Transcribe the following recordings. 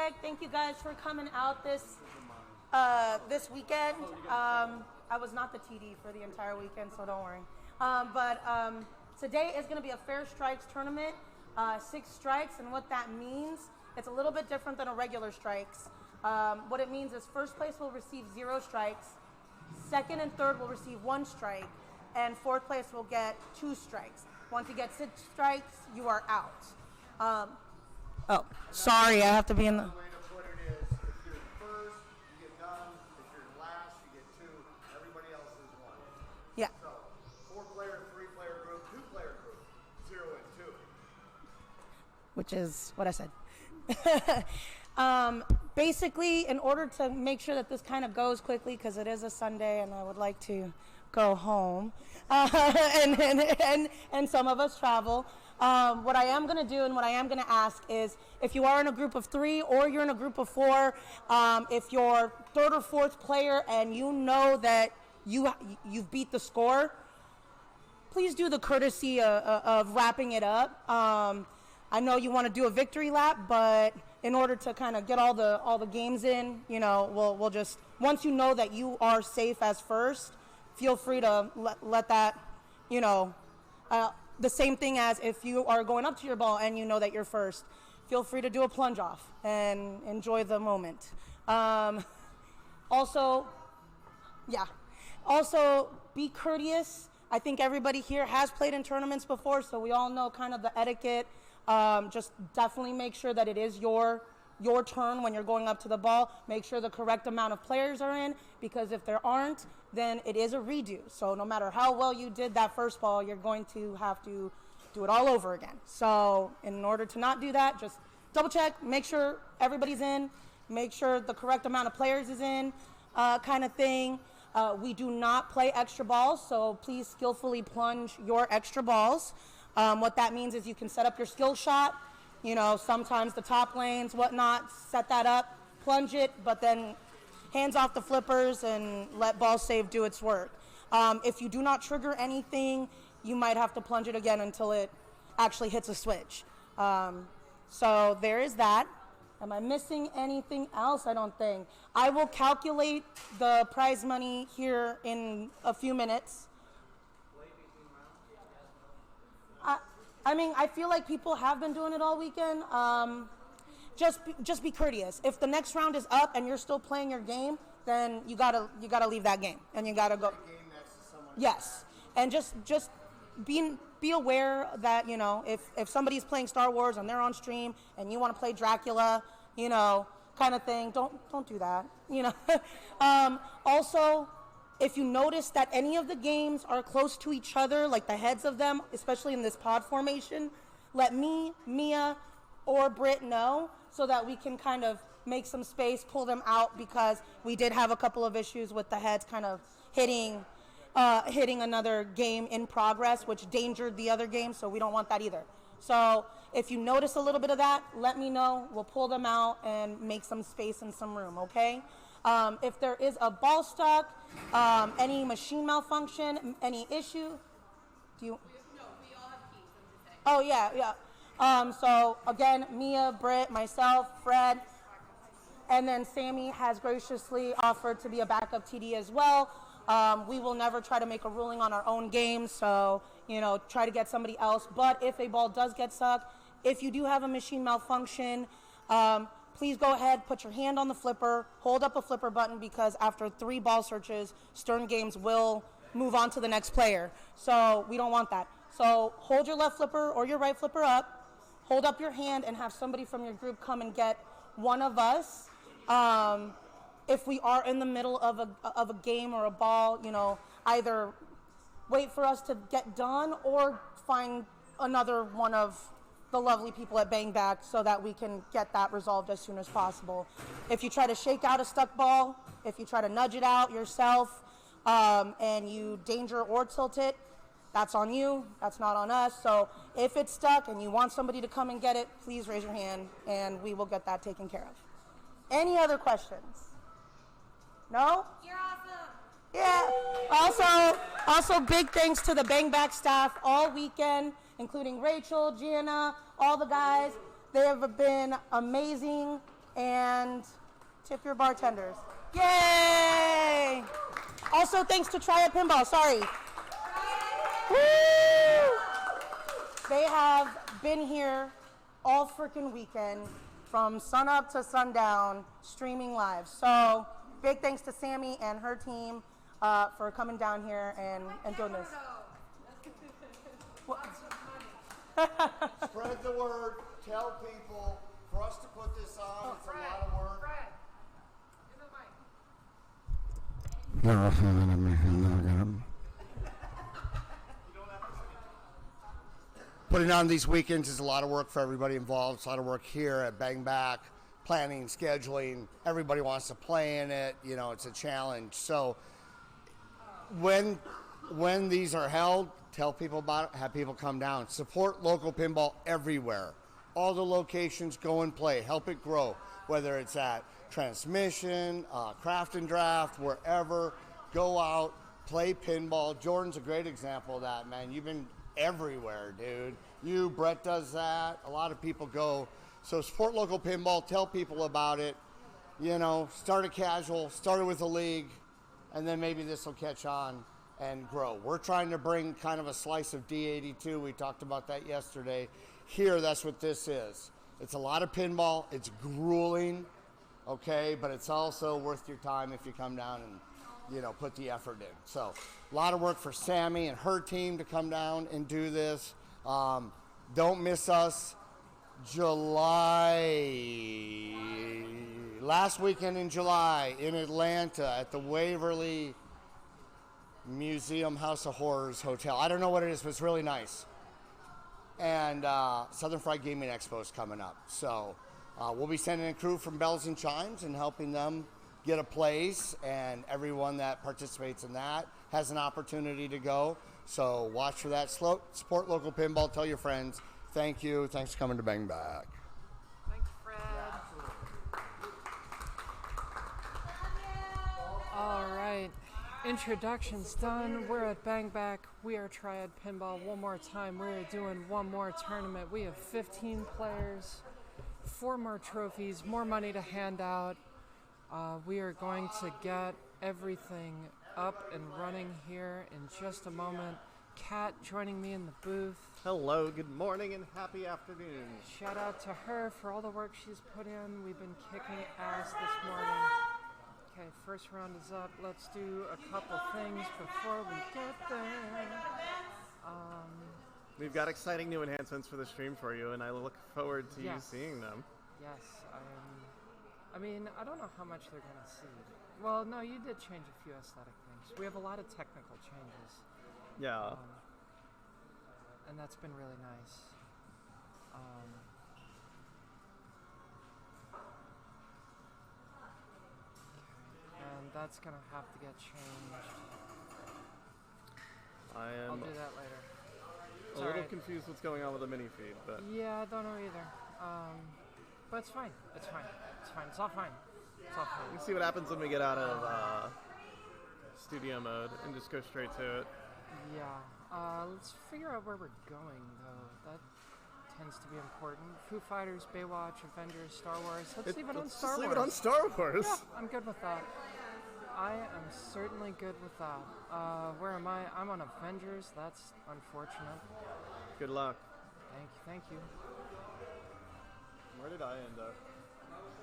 Greg. Thank you guys for coming out this weekend. I was not the TD for the entire weekend, so don't worry. But today is going to be a Fair Strikes tournament, 6 strikes, and what that means, it's a little bit different than a regular strikes. What it means is first place will receive 0 strikes, second and third will receive 1 strike, and fourth place will get 2 strikes. Once you get 6 strikes, you are out. Sorry, I have to be in the... The way to put it is, if you're first, you get none. If you're last, you get 2. Everybody else is 1. Yeah. So, 4-player, 3-player group, 2-player group, 0 and 2. Which is what I said. Basically, in order to make sure that this kind of goes quickly, because it is a Sunday and I would like to go home, and some of us travel, what I am going to do and what I am going to ask is, if you are in a group of 3 or you're in a group of 4, if you're 3rd or 4th player and you know that you've beat the score, please do the courtesy of wrapping it up. I know you want to do a victory lap, but in order to kind of get all the games in, you know, we'll just, once you know that you are safe as first, feel free to let that, you know, the same thing as if you are going up to your ball and you know that you're first, feel free to do a plunge off and enjoy the moment. Also, be courteous. I think everybody here has played in tournaments before, so we all know kind of the etiquette. Just definitely make sure that it is your turn when you're going up to the ball. Make sure the correct amount of players are in, because if there aren't, then it is a redo. So no matter how well you did that first ball, you're going to have to do it all over again. So in order to not do that, just double check, make sure everybody's in, make sure the correct amount of players is in, kind of thing. We do not play extra balls, so please skillfully plunge your extra balls. What that means is you can set up your skill shot, you know, sometimes the top lanes, whatnot, set that up, plunge it, but then hands off the flippers and let ball save do its work. If you do not trigger anything, you might have to plunge it again until it actually hits a switch. So there is that. Am I missing anything else? I don't think. I will calculate the prize money here in a few minutes. I mean, I feel like people have been doing it all weekend. Just be courteous. If the next round is up and you're still playing your game, then you gotta leave that game and you gotta go. Yes, and just be aware that, you know, if somebody's playing Star Wars and they're on stream and you want to play Dracula, you know, kind of thing, don't do that. You know. Also, if you notice that any of the games are close to each other, like the heads of them, especially in this pod formation, let me, Mia, or Britt know so that we can kind of make some space, pull them out, because we did have a couple of issues with the heads kind of hitting another game in progress, which endangered the other game, so we don't want that either. So if you notice a little bit of that, let me know. We'll pull them out and make some space and some room, okay? If there is a ball stuck, any machine malfunction, any issue, do you? No, we all have keys. Oh yeah. So again, Mia, Britt, myself, Fred, and then Sammy has graciously offered to be a backup TD as well. We will never try to make a ruling on our own game, so, you know, try to get somebody else. But if a ball does get stuck, if you do have a machine malfunction, please go ahead, put your hand on the flipper, hold up a flipper button, because after 3 ball searches, Stern Games will move on to the next player. So we don't want that. So hold your left flipper or your right flipper up, hold up your hand, and have somebody from your group come and get one of us. If we are in the middle of a game or a ball, you know, either wait for us to get done or find another one of the lovely people at Bang Back so that we can get that resolved as soon as possible. If you try to shake out a stuck ball, if you try to nudge it out yourself, and you danger or tilt it, that's on you, that's not on us. So if it's stuck and you want somebody to come and get it, please raise your hand and we will get that taken care of. Any other questions? No? You're awesome. Yeah. Also big thanks to the Bang Back staff all weekend, including Rachel, Gianna, all the guys. They have been amazing and tip your bartenders. Yay! Also, thanks to Triad Pinball. Sorry. Woo! They have been here all freaking weekend from sun up to sundown streaming live. So big thanks to Sammy and her team for coming down here and doing this. Spread the word. Tell people. For us to put this on, it's a lot of work. Putting on these weekends is a lot of work for everybody involved. It's a lot of work here at Bang Back, planning, scheduling. Everybody wants to play in it. You know, it's a challenge. So when these are held, tell people about it, have people come down. Support local pinball everywhere. All the locations, go and play, help it grow, whether it's at Transmission, Craft and Draft, wherever. Go out, play pinball. Jordan's a great example of that, man. You've been everywhere, dude. Brett does that. A lot of people go. So support local pinball, tell people about it. You know, start a casual, start it with a league, and then maybe this will catch on and grow. We're trying to bring kind of a slice of D82. We talked about that yesterday. Here, that's what this is. It's a lot of pinball. It's grueling, okay, but it's also worth your time if you come down and, you know, put the effort in. So a lot of work for Sammy and her team to come down and do this. Don't miss us. Last weekend in July in Atlanta at the Waverly Museum House of Horrors Hotel. I don't know what it is, but it's really nice. And Southern Fried Gaming Expo is coming up. So we'll be sending a crew from Bells and Chimes and helping them get a place, and everyone that participates in that has an opportunity to go. So watch for that. Support local pinball. Tell your friends. Thank you. Thanks for coming to Bang Back. Thanks, Fred. All right. Introductions done. We're at Bang Back. We are Triad Pinball. One more time, we're doing one more tournament. We have 15 players, 4 more trophies, more money to hand out. We are going to get everything up and running here in just a moment. Kat joining me in the booth. Hello, good morning, and happy afternoon. Shout out to her for all the work she's put in. We've been kicking ass this morning. Okay, first round is up. Let's do a couple things before we get there. We've got exciting new enhancements for the stream for you, and I look forward to you Yes. seeing them. Yes, I mean, I don't know how much they're going to see. Well, no, you did change a few aesthetic things. We have a lot of technical changes, Yeah. and that's been really nice. And that's going to have to get changed. I I'll am do that later. a little confused what's going on with the mini feed, but Yeah, I don't know either. But it's fine. It's fine. It's fine. It's all fine. It's all fine. we'll see what happens when we get out of studio mode and just go straight to it. Yeah. Let's figure out where we're going, though. That tends to be important. Foo Fighters, Baywatch, Avengers, Star Wars. Let's leave it on Let's Star just Wars. leave it on Star Wars. Yeah, I'm good with that. I am certainly good with that. Where am I? I'm on Avengers. That's unfortunate. Good luck. Thank you. Where did I end up?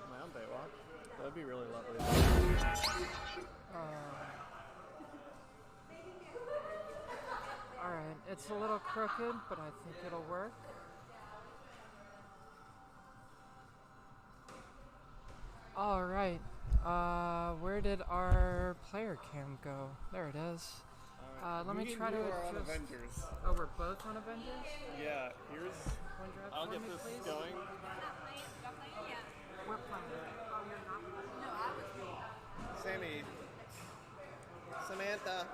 Am I on Baywatch? That'd be really lovely. Alright, it's a little crooked, but I think it'll work. Alright, where did our player cam go? There it is. Let me try to on adjust. Avengers. Oh, we're both on Avengers? Yeah, here's. One drive I'll for get me, this please? going. We're playing. Oh, you're not? Sammy. Samantha.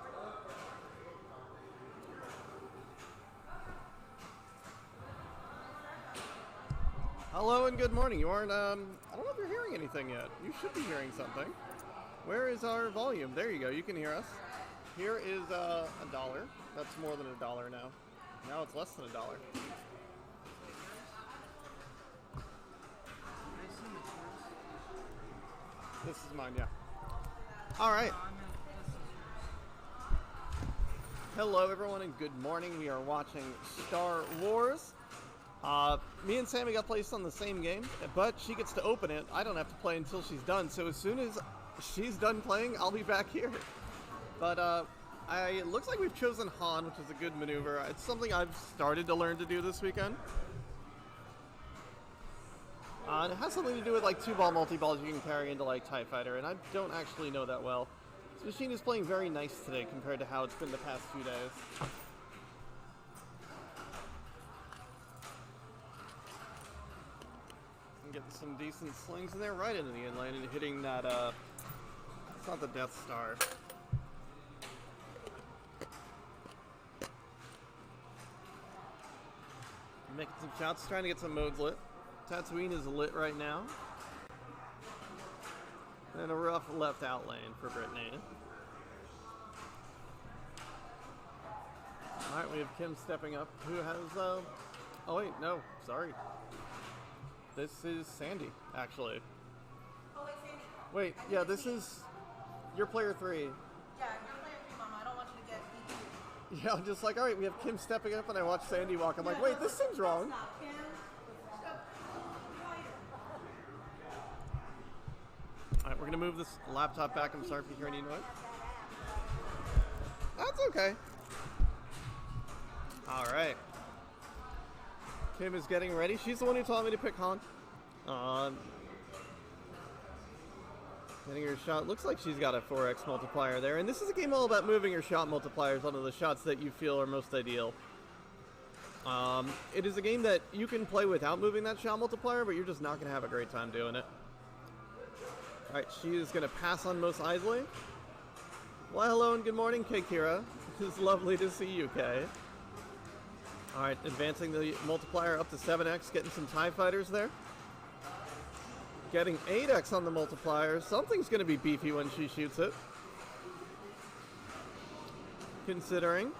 Hello and good morning. You aren't, I don't know if you're hearing anything yet. You should be hearing something. Where is our volume? There you go. You can hear us. Here is $1. That's more than $1 now. Now it's less than $1. This is mine, yeah. All right. Hello, everyone, and good morning. We are watching Star Wars. Me and Sammy got placed on the same game, but she gets to open it. I don't have to play until she's done, so as soon as she's done playing, I'll be back here. But it looks like we've chosen Han, which is a good maneuver. It's something I've started to learn to do this weekend. And it has something to do with like 2-ball multi-balls you can carry into like TIE Fighter, and I don't actually know that well. This machine is playing very nice today compared to how it's been the past few days. And get some decent slings in there, right into the inlane and hitting that, it's not the Death Star. Making some shots, trying to get some modes lit. Tatooine is lit right now. And a rough left out lane for Brittany. Alright, we have Kim stepping up, who has, oh wait, no, sorry. This is Sandy, actually. Oh, wait, Sandy. Wait, yeah, this is your player 3. Yeah, you're player 3, Mama. I don't want you to get beat. Yeah, I'm just like, alright, we have Kim stepping up, and I watch Sandy walk. I'm like, wait, this seems wrong. Stop, Kim. Alright, we're gonna move this laptop back. I'm sorry if you hear any noise. That's okay. Alright. Kim is getting ready. She's the one who taught me to pick Han. Getting her shot. Looks like she's got a 4x multiplier there. And this is a game all about moving your shot multipliers onto the shots that you feel are most ideal. It is a game that you can play without moving that shot multiplier, but you're just not going to have a great time doing it. Alright, she is going to pass on Mos Eisley. Well, hello and good morning, Kay Kira. It is lovely to see you, Kay. Alright, advancing the multiplier up to 7x, getting some TIE Fighters there. Getting 8x on the multiplier. Something's going to be beefy when she shoots it. Considering.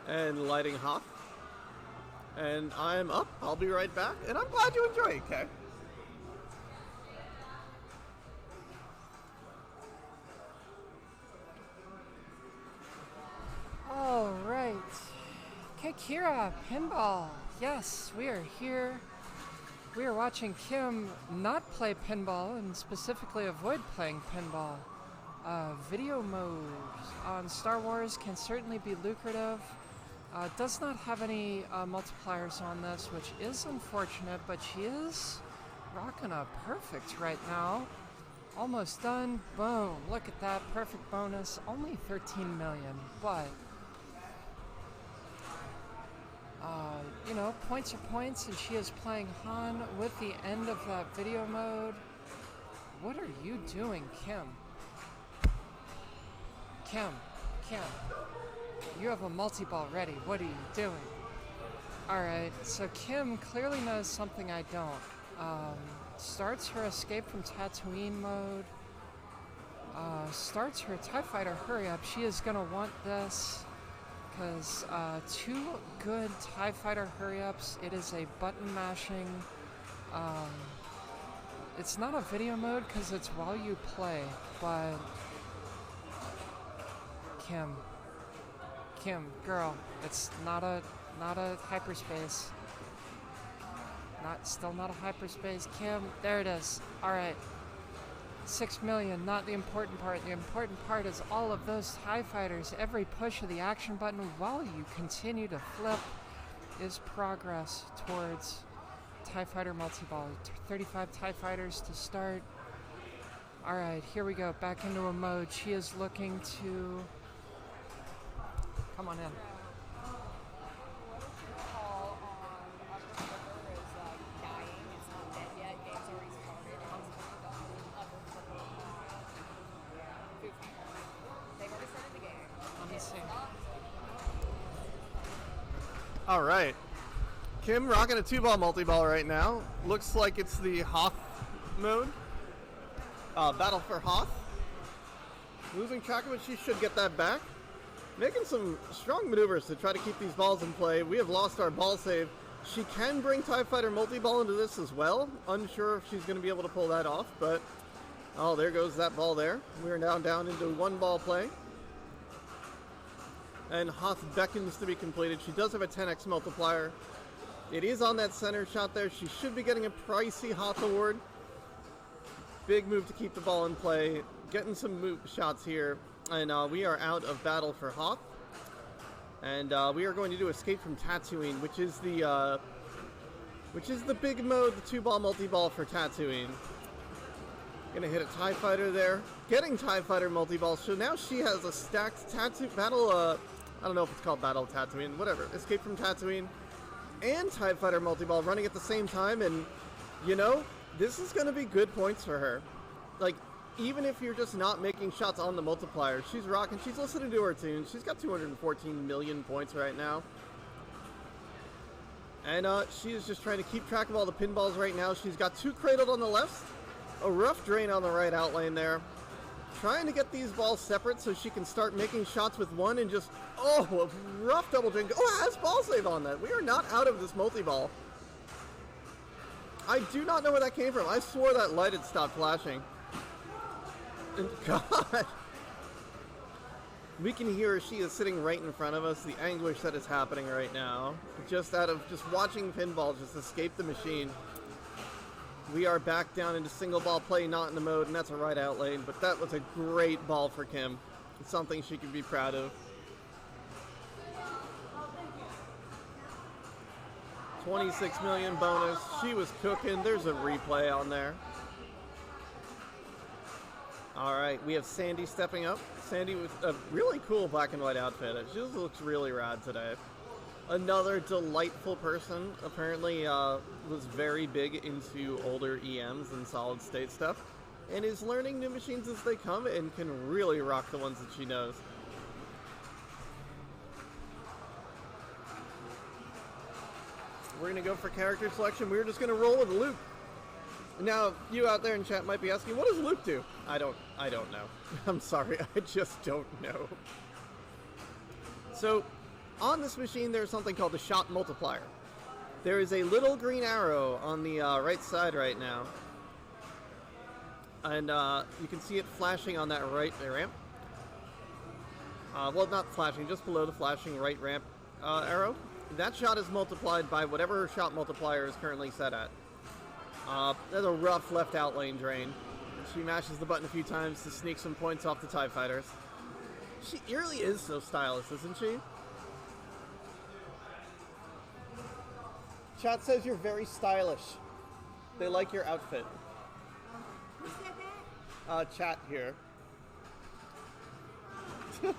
And lighting Hoth. And I'm up. I'll be right back. And I'm glad you enjoy it, Kay. All right. Kira, pinball. Yes, we are here. We are watching Kim not play pinball and specifically avoid playing pinball. Video mode on Star Wars can certainly be lucrative. Does not have any multipliers on this, which is unfortunate, but she is rocking a perfect right now. Almost done. Boom. Look at that. Perfect bonus. Only 13 million, but you know, points are points, and she is playing Han with the end of that video mode. What are you doing, Kim? Kim, you have a multi-ball ready. What are you doing? Alright, so Kim clearly knows something I don't. Starts her escape from Tatooine mode. Starts her TIE Fighter hurry up. She is gonna want this. Because 2 good TIE Fighter hurry-ups. It is a button mashing. It's not a video mode because it's while you play, but Kim, girl, it's not a hyperspace. Still not a hyperspace. Kim, there it is. All right. 6 million, not the important part. The important part is all of those TIE Fighters. Every push of the action button while you continue to flip is progress towards TIE Fighter multi-ball. 35 TIE Fighters to start. Alright, here we go. Back into a mode. She is looking to... Come on in. All right. Kim rocking a 2-ball multi-ball right now. Looks like it's the Hoth mode. Battle for Hoth. Losing track of it, she should get that back. Making some strong maneuvers to try to keep these balls in play. We have lost our ball save. She can bring TIE Fighter multi-ball into this as well. Unsure if she's going to be able to pull that off, but Oh, there goes that ball there. We're now down into 1-ball play. And Hoth beckons to be completed. She does have a 10x multiplier. It is on that center shot there. She should be getting a pricey Hoth award. Big move to keep the ball in play. Getting some shots here. And we are out of battle for Hoth. And we are going to do Escape from Tatooine, which is the big mode, the 2-ball multi-ball for Tatooine. Gonna hit a TIE Fighter there. Getting TIE Fighter multi-ball. So now she has a stacked battle, I don't know if it's called Battle of Tatooine, whatever. Escape from Tatooine and TIE Fighter multi-ball running at the same time. And, you know, this is gonna be good points for her. Like, even if you're just not making shots on the multiplier, she's rocking. She's listening to her tunes. She's got 214 million points right now. And she is just trying to keep track of all the pinballs right now. She's got 2 cradled on the left. A rough drain on the right out lane there. Trying to get these balls separate so she can start making shots with one and just, oh, a rough double drain. Oh, it has ball save on that. We are not out of this multi-ball. I do not know where that came from. I swore that light had stopped flashing. And God. We can hear she is sitting right in front of us, the anguish that is happening right now. Just out of just watching pinball just escape the machine. We are back down into single ball play, not in the mode, and that's a right out lane, but that was a great ball for Kim. It's something she can be proud of. 26 million bonus. She was cooking. There's a replay on there. All right, we have Sandy stepping up. Sandy with a really cool black and white outfit. She just looks really rad today. Another delightful person. Apparently was very big into older EMs and solid state stuff, and is learning new machines as they come and can really rock the ones that she knows. We're gonna go for character selection. We're just gonna roll with Luke. Now, you out there in chat might be asking, what does Luke do? I don't know. I'm sorry, I just don't know. So, on this machine, there's something called the shot multiplier. There is a little green arrow on the right side right now. And you can see it flashing on that right ramp. Well, not flashing, just below the flashing right ramp arrow. That shot is multiplied by whatever her shot multiplier is currently set at. There's a rough left out lane drain. She mashes the button a few times to sneak some points off the TIE Fighters. She really is so stylish, isn't she? Chat says you're very stylish. They like your outfit. Who said that? Chat here. Well,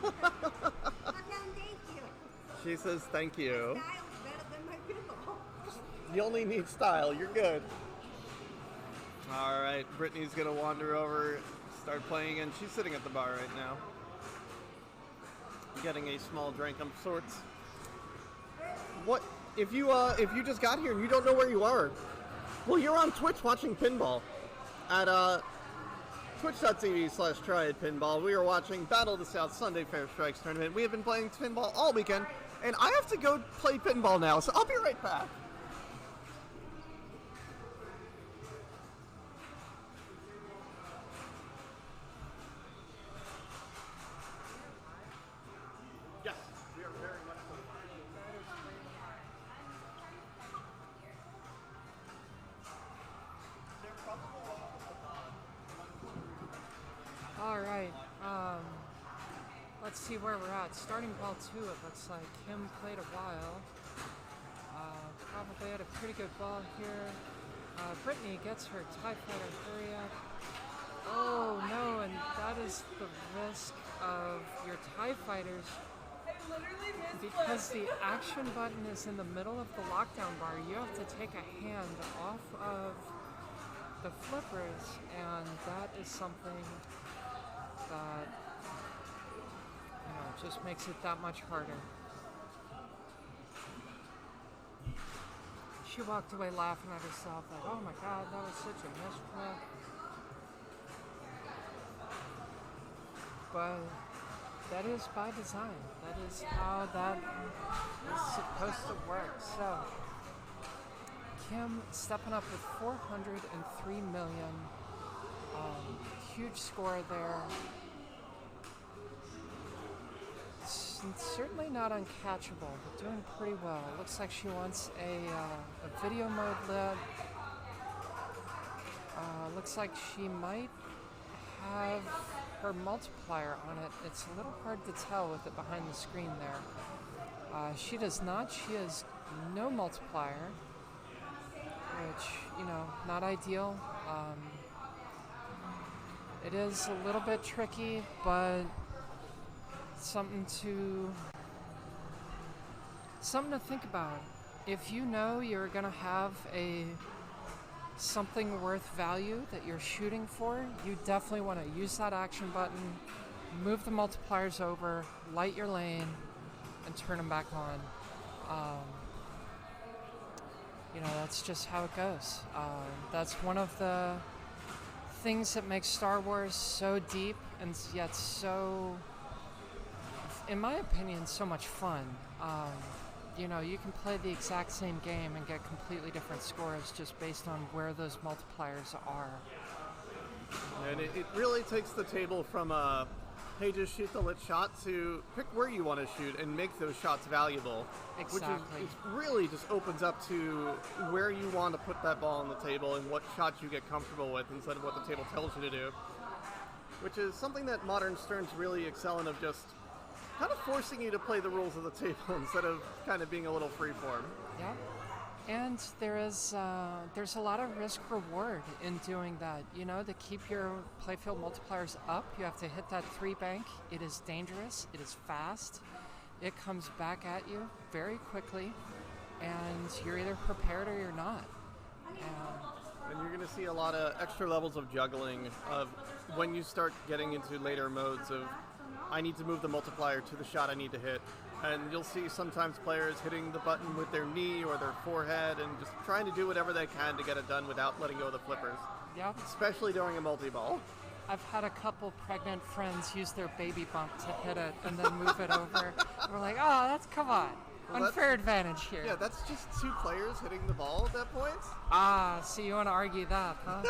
thank you. She says thank you. Style's better than my pinball. You only need style. You're good. All right, Brittany's gonna wander over, start playing, and she's sitting at the bar right now, getting a small drink of sorts. What if you just got here and you don't know where you are? Well, you're on Twitch watching pinball at twitch.tv/triadpinball. We are watching Battle of the South Sunday Fair Strikes tournament. We have been playing pinball all weekend, and I have to go play pinball now, so I'll be right back. Yes, we are very much so. All right. Let's see where we're at. Starting ball 2, it looks like. Kim played a while. Probably had a pretty good ball here. Brittany gets her TIE Fighter. Hurry up. Oh, no, and that is the risk of your TIE Fighters. Because the action button is in the middle of the lockdown bar, you have to take a hand off of the flippers, and that is something that, just makes it that much harder. She walked away laughing at herself, like, oh my god, that was such a misclick. But that is by design. That is how that is supposed to work. So, Kim stepping up with 403 million. huge score there. Certainly not uncatchable, but doing pretty well. Looks like she wants a video mode lit. Looks like she might have her multiplier on it. It's a little hard to tell with it behind the screen there. She does not. She has no multiplier, which, you know, not ideal. It is a little bit tricky, but something to think about. If you know you're gonna have something worth value that you're shooting for, you definitely want to use that action button, move the multipliers over, light your lane, and turn them back on. You know, that's just how it goes. That's one of the things that makes Star Wars so deep and yet so, in my opinion, so much fun. You know, you can play the exact same game and get completely different scores just based on where those multipliers are. And it really takes the table from hey, just shoot the lit shot to pick where you want to shoot and make those shots valuable. Exactly. Which is really just opens up to where you want to put that ball on the table and what shots you get comfortable with instead of what the table tells you to do. Which is something that modern Sterns really excel in, of just kind of forcing you to play the rules of the table instead of kind of being a little freeform. Yeah. And there's a lot of risk reward in doing that. You know, to keep your playfield multipliers up, you have to hit that 3 bank. It is dangerous. It is fast. It comes back at you very quickly, and you're either prepared or you're not. And you're going to see a lot of extra levels of juggling of when you start getting into later modes of I need to move the multiplier to the shot I need to hit. And you'll see sometimes players hitting the button with their knee or their forehead and just trying to do whatever they can to get it done without letting go of the flippers. Yep. Especially during a multi-ball. I've had a couple pregnant friends use their baby bump to hit it and then move it over. And we're like, oh, come on. Well, unfair advantage here. Yeah, that's just 2 players hitting the ball at that point. Ah, so you want to argue that, huh?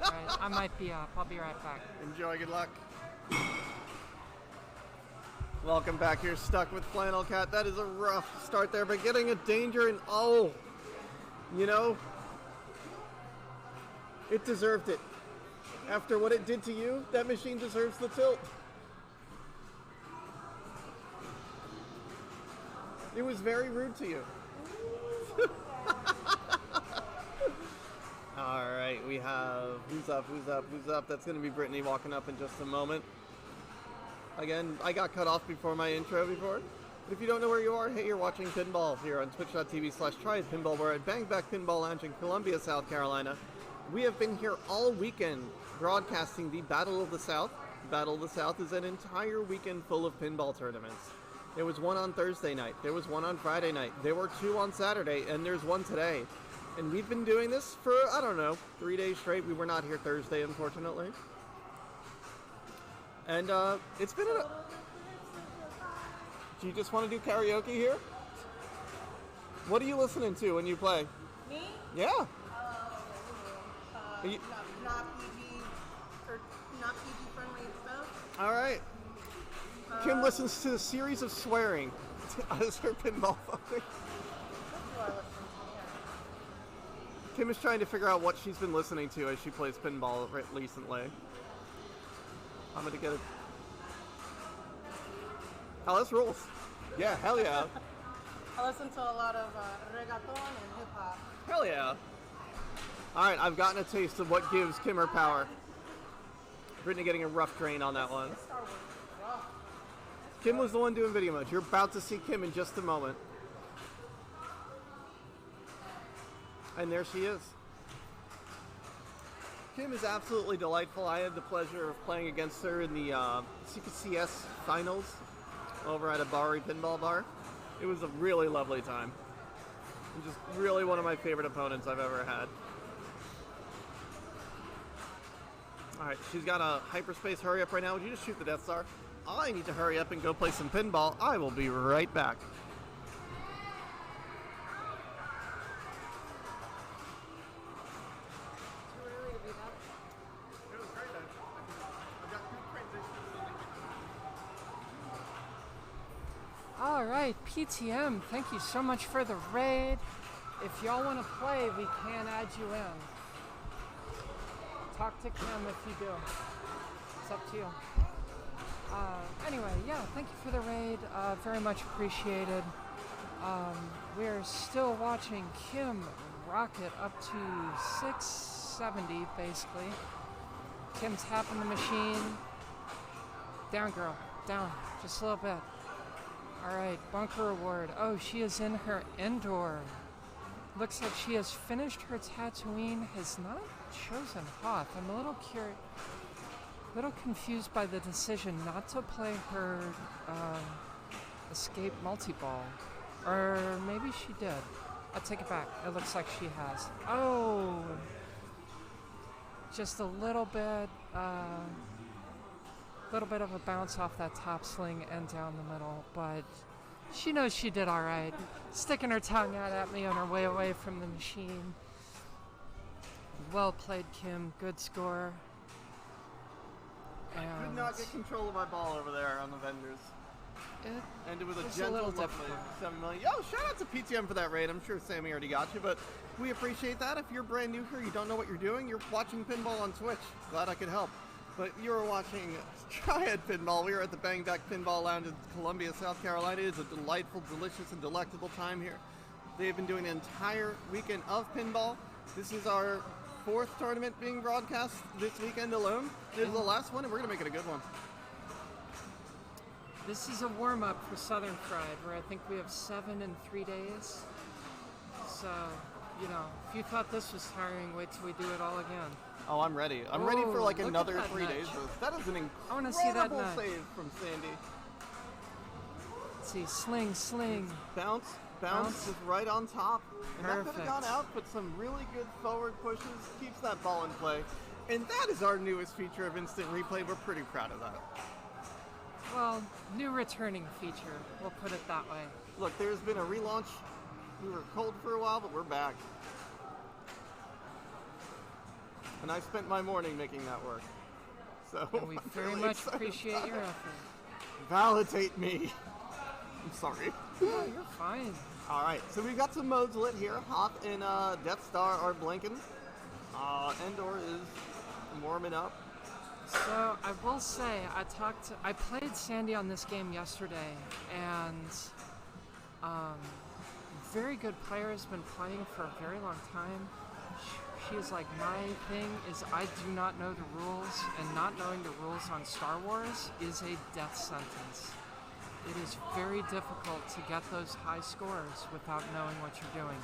Right, I might be up. I'll be right back. Enjoy, good luck. Welcome back. You're stuck with Flannel Cat. That is a rough start there, but getting a danger and you know, it deserved it. After what it did to you, that machine deserves the tilt. It was very rude to you. All right, we have who's up. That's going to be Brittany walking up in just a moment. Again, I got cut off before my intro before. But if you don't know where you are, hey, you're watching Pinball here on twitch.tv/tryitpinball. We're at Bang Back Pinball Lounge in Columbia, South Carolina. We have been here all weekend broadcasting the Battle of the South. Battle of the South is an entire weekend full of pinball tournaments. There was one on Thursday night. There was one on Friday night. There were 2 on Saturday, and there's one today. And we've been doing this for, 3 days straight. We were not here Thursday, unfortunately. And it's been Do you just want to do karaoke here? What are you listening to when you play? Me? Yeah. Not PG or not PG friendly stuff. All right. Kim listens to a series of swearing as her pinball phone. Kim is trying to figure out what she's been listening to as she plays pinball recently. I'm gonna get it. Oh, this rules. Yeah, hell yeah. I listen to a lot of reggaeton and hip hop. Hell yeah. Alright, I've gotten a taste of what gives Kim her power. Brittany getting a rough drain on that one. Kim was the one doing video mode. You're about to see Kim in just a moment. And there she is. Kim is absolutely delightful. I had the pleasure of playing against her in the CPCS finals over at a Bowery Pinball Bar. It was a really lovely time. And just really one of my favorite opponents I've ever had. Alright, she's got a hyperspace hurry up right now. Would you just shoot the Death Star? I need to hurry up and go play some pinball. I will be right back. All right, PTM, thank you so much for the raid. If y'all want to play, we can add you in. Talk to Kim if you do. It's up to you. Anyway, yeah, thank you for the raid. Very much appreciated. We're still watching Kim rocket up to 670, basically. Kim's tapping the machine. Down, girl. Down. Just a little bit. Alright, bunker award. Oh, she is in her indoor. Looks like she has finished her Tatooine, has not chosen Hoth. I'm a little confused by the decision not to play her escape multi-ball. Or maybe she did. I'll take it back. It looks like she has. Oh! Just a little bit of a bounce off that top sling and down the middle, but she knows she did all right. Sticking her tongue out at me on her way away from the machine. Well played, Kim. Good score. I could not get control of my ball over there on the vendors. Ended with a It's a gentle, little lovely difficult. 7 million. Yo, shout out to PTM for that raid. I'm sure Sammy already got you, but we appreciate that. If you're brand new here, you don't know what you're doing, you're watching pinball on Twitch. Glad I could help. But you were watching Triad Pinball. We are at the Bang Back Pinball Lounge in Columbia, South Carolina. It is a delightful, delicious, and delectable time here. They've been doing an entire weekend of pinball. This is our 4th tournament being broadcast this weekend alone. This is the last one, and we're going to make it a good one. This is a warm-up for Southern Fried, where I think we have 7 in 3 days. So, you know, if you thought this was tiring, wait till we do it all again. Oh, I'm ready. I'm ready for like Look at another that 3 nudge. days. That is an I wanna see that incredible nudge. save from Sandy. Let's see, sling. Bounce, Bounce. just right on top. And that could have Perfect. gone out, but some really good forward pushes, keeps that ball in play. And that is our newest feature of Instant Replay. We're pretty proud of that. Well, new returning feature, we'll put it that way. Look, there's been a relaunch. We were cold for a while, but we're back. And I spent my morning making that work. So And we I'm very really much excited appreciate about your it. effort. Validate me. I'm sorry. Oh, you're fine. All right, so we've got some modes lit here. Hoth and Death Star are blinking. Endor is warming up. So I will say, I played Sandy on this game yesterday, and very good player, has been playing for a very long time. She is like, my thing is I do not know the rules, and not knowing the rules on Star Wars is a death sentence. It is very difficult to get those high scores without knowing what you're doing.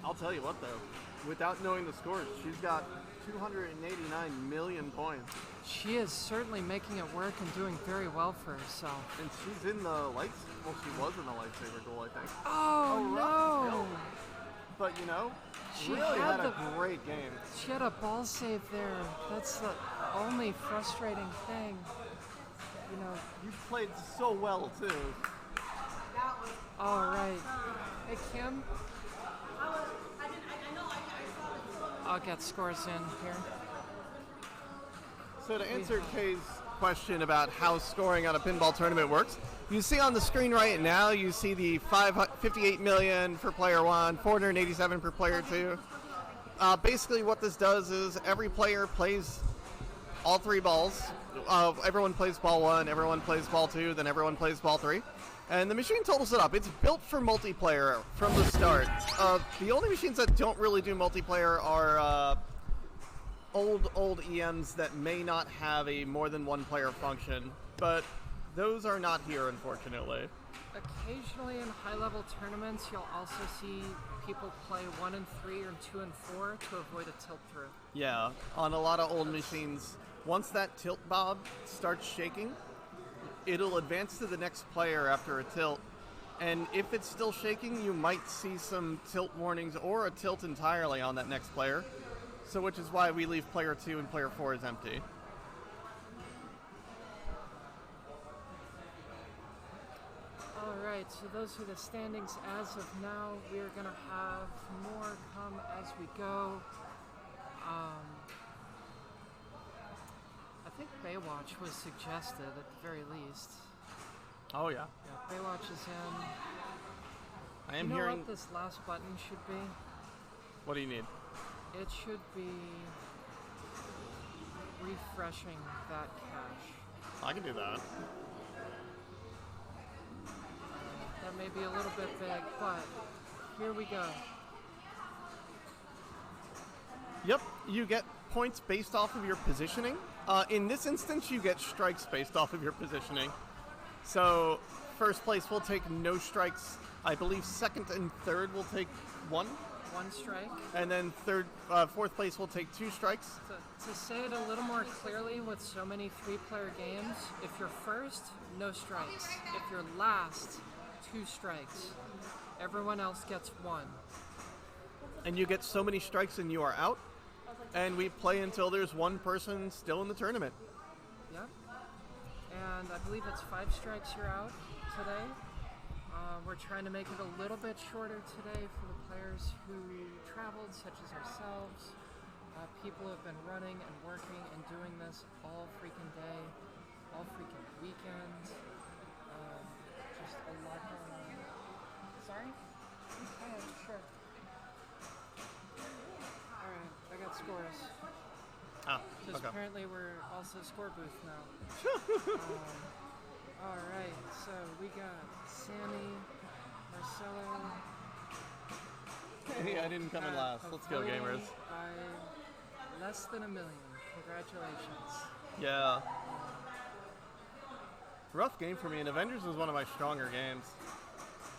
I'll tell you what, though. Without knowing the scores, she's got 289 million points. She is certainly making it work and doing very well for herself. And she's in the lights. Well, she was in the lightsaber duel, I think. Oh, rough no! But, you know, She really had had a the- great game. She had a ball save there. That's the only frustrating thing. You know, You played so well, too. all right. Hey, Kim? I'll get scores in here. So to answer Kay's question about how scoring on a pinball tournament works, you see on the screen right now, you see the 58 million for player 1, 487 for player 2. Basically what this does is every player plays all 3 balls. Everyone plays ball 1, everyone plays ball 2, then everyone plays ball 3. And the machine totals it up. It's built for multiplayer from the start. The only machines that don't really do multiplayer are old EMs that may not have a more than one player function, but those are not here, unfortunately. Occasionally in high-level tournaments, you'll also see people play 1 and 3 or 2 and 4 to avoid a tilt-through. Yeah, on a lot of old machines, once that tilt bob starts shaking, it'll advance to the next player after a tilt, and if it's still shaking, you might see some tilt warnings or a tilt entirely on that next player. So which is why we leave player 2 and player 4 is empty. Alright, so those are the standings as of now. We're going to have more come as we go. I think Baywatch was suggested at the very least. Oh yeah. Yeah, Baywatch is in. I am You know hearing. what this last button should be? What do you need? It should be refreshing that cache. I can do that. That may be a little bit big, but here we go. Yep, you get points based off of your positioning. In this instance, you get strikes based off of your positioning. So, first place will take no strikes. I believe second and third will take one, One strike. and then fourth place will take 2 strikes. To say it a little more clearly, with so many 3-player games, if you're first, no strikes. If you're last, 2 strikes. Everyone else gets 1. And you get so many strikes and you are out. And we play until there's one person still in the tournament. Yep. And I believe it's 5 strikes you're out today. We're trying to make it a little bit shorter today for the players who traveled, such as ourselves. People who have been running and working and doing this all freaking day, all freaking weekend. Just a lot going on. Sorry? Sure. Alright, I got scores. Ah, Because okay. apparently we're also score booth now. Alright, so we got Sammy, Marcelo. Hey, I didn't come in last. Let's go, gamers. By less than 1 million. Congratulations. Yeah. Rough game for me, and Avengers was one of my stronger games.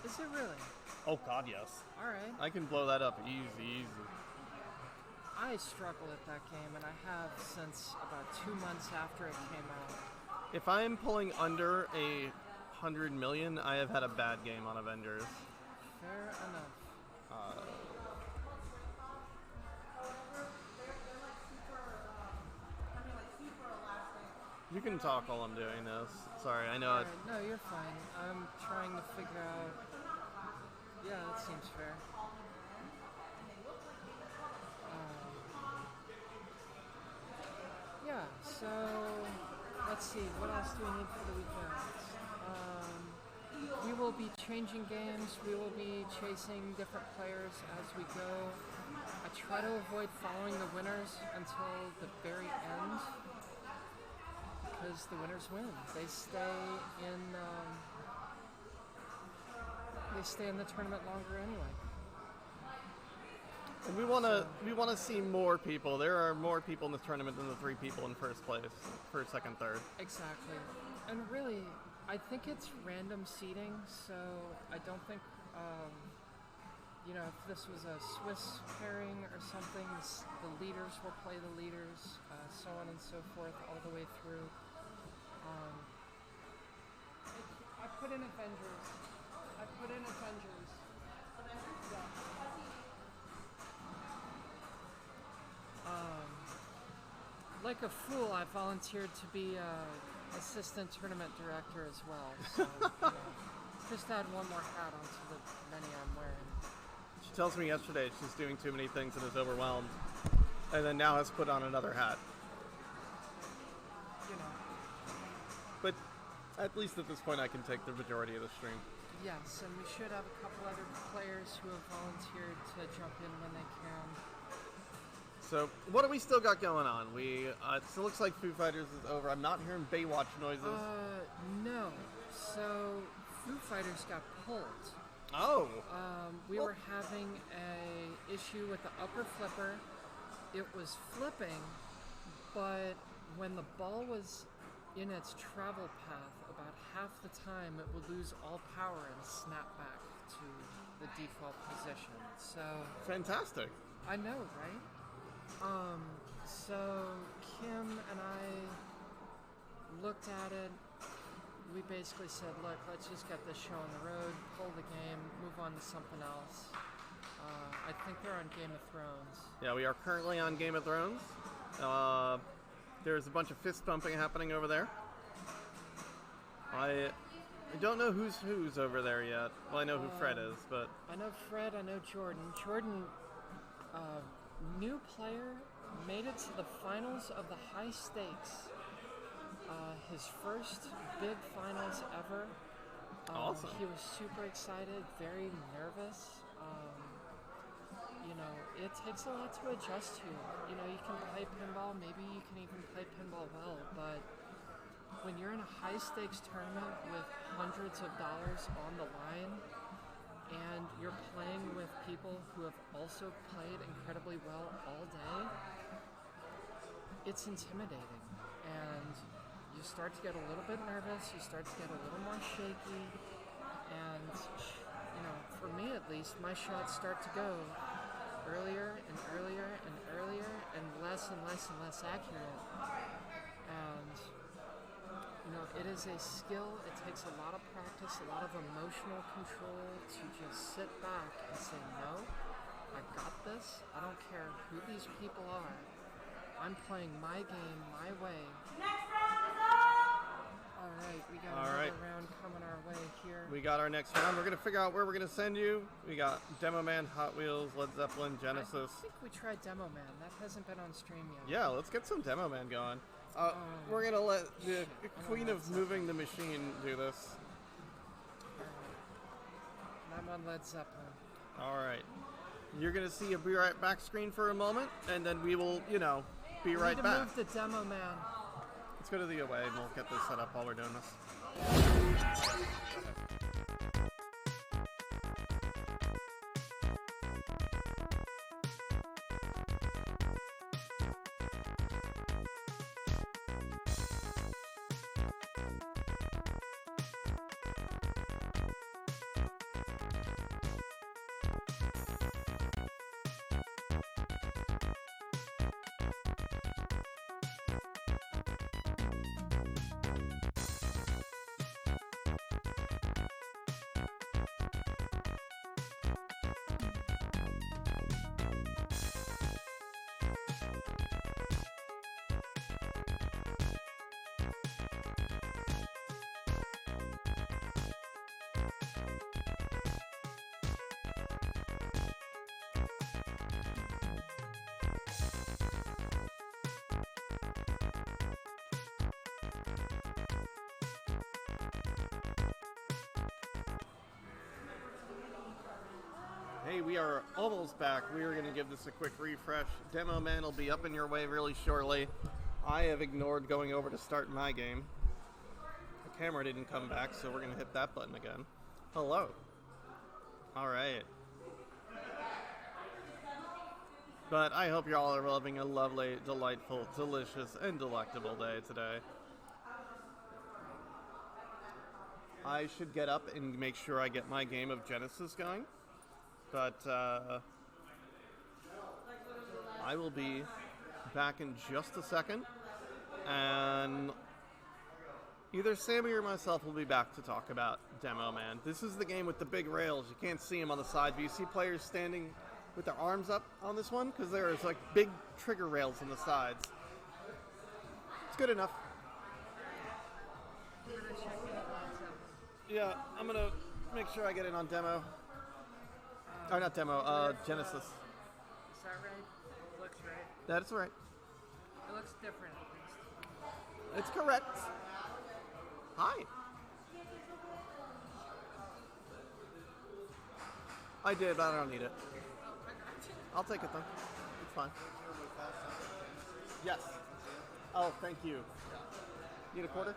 Is it really? Oh god, yes. Alright. I can blow that up easy. I struggle at that game, and I have since about 2 months after it came out. If I am pulling under 100 million, I have had a bad game on Avengers. Fair enough. You can talk while I'm doing this. Sorry, I know Alright, no, you're fine. I'm trying to figure out. Yeah, that seems fair. Yeah, so let's see. What else do we need for the weekend? We will be changing games. We will be chasing different players as we go. I try to avoid following the winners until the very end, because the winners win. They stay in. They stay in the tournament longer anyway. And we want to see more people. There are more people in the tournament than the 3 people in first place, first, second, third. Exactly. And really, I think it's random seeding, so I don't think, if this was a Swiss pairing or something, the leaders will play the leaders, so on and so forth, all the way through. I put in Avengers. Yeah. Like a fool, I volunteered to be assistant tournament director as well. So, just add one more hat onto the many I'm wearing. She tells me yesterday she's doing too many things and is overwhelmed, and then now has put on another hat. But at least at this point, I can take the majority of the stream. Yes, and we should have a couple other players who have volunteered to jump in when they can. So, what do we still got going on? It still looks like Foo Fighters is over. I'm not hearing Baywatch noises. No. So, Foo Fighters got pulled. Oh! We were having a issue with the upper flipper. It was flipping, but when the ball was in its travel path, about half the time it would lose all power and snap back to the default position. So Fantastic. I know, right? So Kim and I looked at it. We basically said, look, let's just get this show on the road, pull the game, move on to something else. I think they're on Game of Thrones. Yeah, we are currently on Game of Thrones. There's a bunch of fist bumping happening over there. I don't know who's over there yet. Well, I know who Fred is, but... I know Fred, I know Jordan. Jordan, new player, made it to the finals of the high stakes. His first big finals ever. Awesome. He was super excited, very nervous. It takes a lot to adjust to. You can play pinball, maybe you can even play pinball well, but when you're in a high-stakes tournament with hundreds of dollars on the line, and you're playing with people who have also played incredibly well all day, it's intimidating. And you start to get a little bit nervous, you start to get a little more shaky, and, for me at least, my shots start to go earlier and earlier and earlier and less accurate. And it is a skill. It takes a lot of practice, a lot of emotional control to just sit back and say, no, I got this. I don't care who these people are. I'm playing my game my way. Next round is up! All right, we got another round coming our way here. We got our next round. We're going to figure out where we're going to send you. We got Demo Man, Hot Wheels, Led Zeppelin, Genesis. I think we tried Demo Man. That hasn't been on stream yet. Yeah, let's get some Demo Man going. We're going to let the queen of moving the machine do this. I'm on Led Zeppelin. All right. You're going to see a Be Right Back screen for a moment, and then we will, be right We need to back. move the Demo Man. Let's go to the away, and we'll get this set up while we're doing this. Hey, we are almost back. We are going to give this a quick refresh. Demo Man will be up in your way really shortly. I have ignored going over to start my game. The camera didn't come back, so we're going to hit that button again. Hello. All right. But I hope you all are having a lovely, delightful, delicious, and delectable day today. I should get up and make sure I get my game of Genesis going. But I will be back in just a second, and either Sammy or myself will be back to talk about Demo Man. This is the game with the big rails. You can't see them on the side, but you see players standing with their arms up on this one because there's like big trigger rails on the sides. It's good enough. Yeah, I'm gonna make sure I get in on demo. Or not demo, Genesis. Is that right? Looks right. That's right. It looks different at least. It's correct. Hi. I did, but I don't need it. I'll take it though. It's fine. Yes. Oh, thank you. Need a quarter?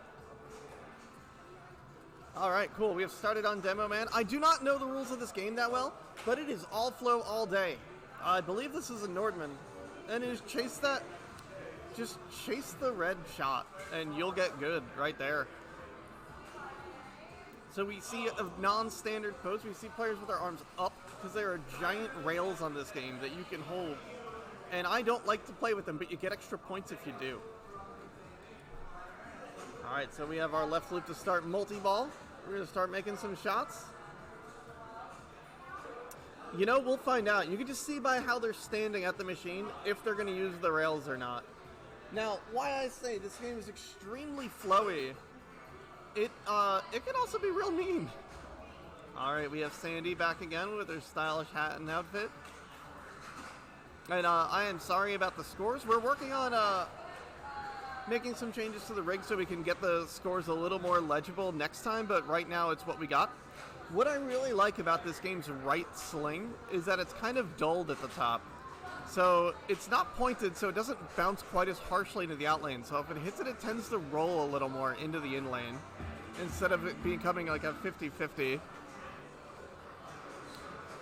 Alright, cool. We have started on Demo Man. I do not know the rules of this game that well, but it is all flow all day. I believe this is a Nordman. And it is chase that. Just chase the red shot, and you'll get good right there. So we see a non-standard pose. We see players with their arms up, because there are giant rails on this game that you can hold. And I don't like to play with them, but you get extra points if you do. Alright, so we have our left loop to start multi-ball. We're going to start making some shots. You know, we'll find out. You can just see by how they're standing at the machine if they're going to use the rails or not. Now, why I say this game is extremely flowy, it can also be real mean. Alright, we have Sandy back again with her stylish hat and outfit. And I am sorry about the scores. We're working on making some changes to the rig so we can get the scores a little more legible next time, but right now it's what we got. What I really like about this game's right sling is that it's kind of dulled at the top. So it's not pointed, so it doesn't bounce quite as harshly into the out lane. So if it hits it, it tends to roll a little more into the in lane instead of it becoming like a 50-50.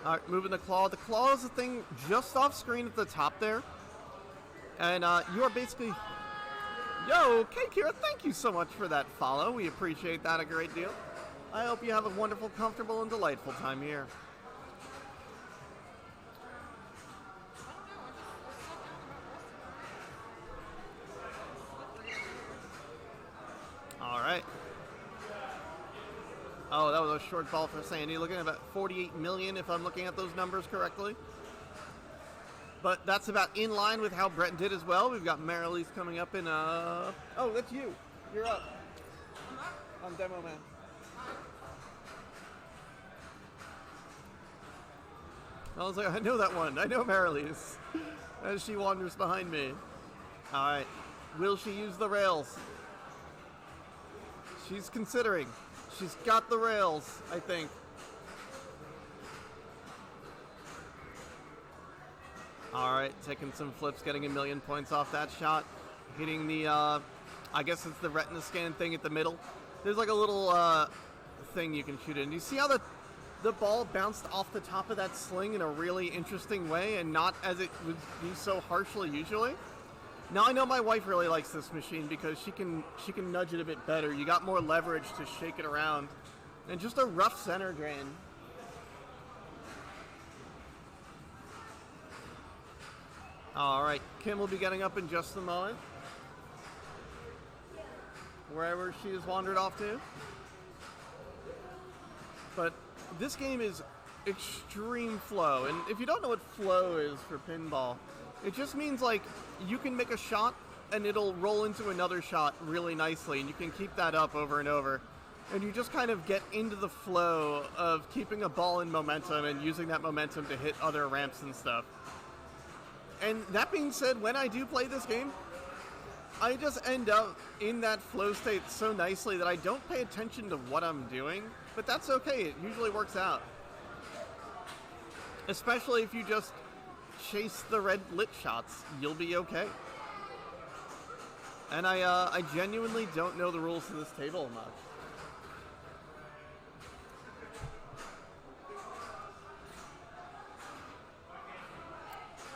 All right, moving the claw. The claw is the thing just off screen at the top there. And you are basically... Yo, Kira, thank you so much for that follow. We appreciate that a great deal. I hope you have a wonderful, comfortable, and delightful time here. All right. Oh, that was a short ball for Sandy. Looking at about 48 million, if I'm looking at those numbers correctly. But that's about in line with how Brett did as well. We've got Marilee's coming up in, Oh, that's you. You're up. I'm Demo Man. I was like, I know that one. I know Marilee's. As she wanders behind me. All right. Will she use the rails? She's considering. She's got the rails, I think. All right, taking some flips, getting 1,000,000 points off that shot. Hitting the, I guess it's the retina scan thing at the middle. There's like a little thing you can shoot in. Do you see how the ball bounced off the top of that sling in a really interesting way and not as it would be so harshly usually? Now I know my wife really likes this machine because she can nudge it a bit better. You got more leverage to shake it around. And just a rough center drain. Alright, Kim will be getting up in just a moment. Wherever she has wandered off to. But this game is extreme flow. And if you don't know what flow is for pinball, it just means like you can make a shot and it'll roll into another shot really nicely, and you can keep that up over and over. And you just kind of get into the flow of keeping a ball in momentum and using that momentum to hit other ramps and stuff. And that being said, when I do play this game, I just end up in that flow state so nicely that I don't pay attention to what I'm doing, but that's okay. It usually works out. Especially if you just chase the red lit shots, you'll be okay. And I genuinely don't know the rules to this table much.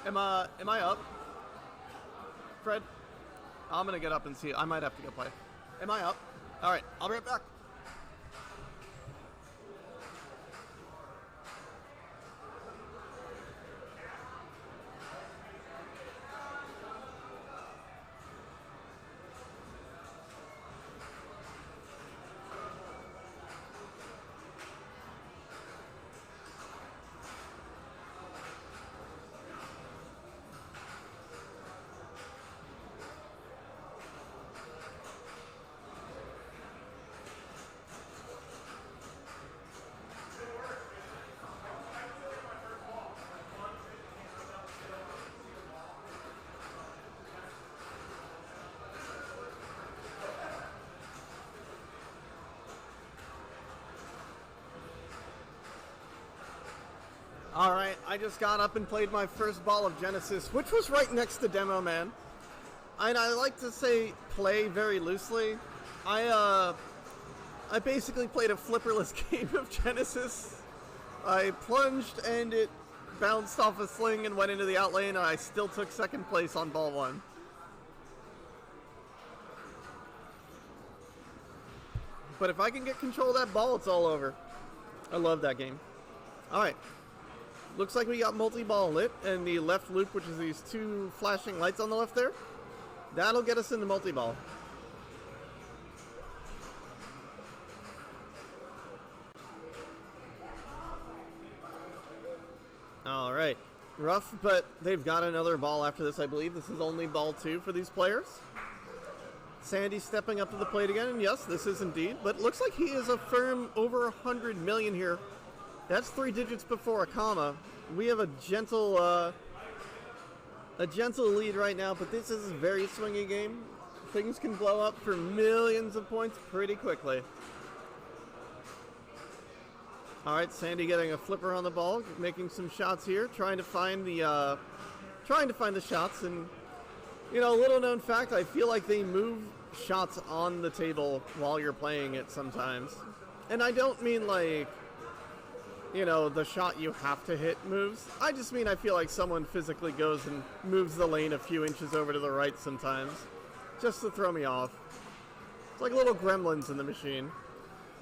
Am I up? Fred? I'm gonna get up and see. I might have to go play. Am I up? Alright, I'll be right back. Alright, I just got up and played my first ball of Genesis, which was right next to Demo Man. And I like to say play very loosely. I basically played a flipperless game of Genesis. I plunged and it bounced off a sling and went into the out lane, and I still took second place on ball one. But if I can get control of that ball, it's all over. I love that game. Alright. Looks like we got multi-ball lit, and the left loop, which is these two flashing lights on the left there, that'll get us into multi-ball. Alright. Rough, but they've got another ball after this, I believe. This is only ball 2 for these players. Sandy stepping up to the plate again, and yes, this is indeed, but it looks like he is a firm over 100 million here. That's 3 digits before a comma. We have a gentle lead right now, but this is a very swingy game. things can blow up for millions of points pretty quickly. All right, Sandy getting a flipper on the ball, making some shots here, trying to find the shots. And you know, little known fact, I feel like they move shots on the table while you're playing it sometimes. And I don't mean like, you know, the shot you have to hit moves. I just mean I feel like someone physically goes and moves the lane a few inches over to the right sometimes, just to throw me off. It's like little gremlins in the machine.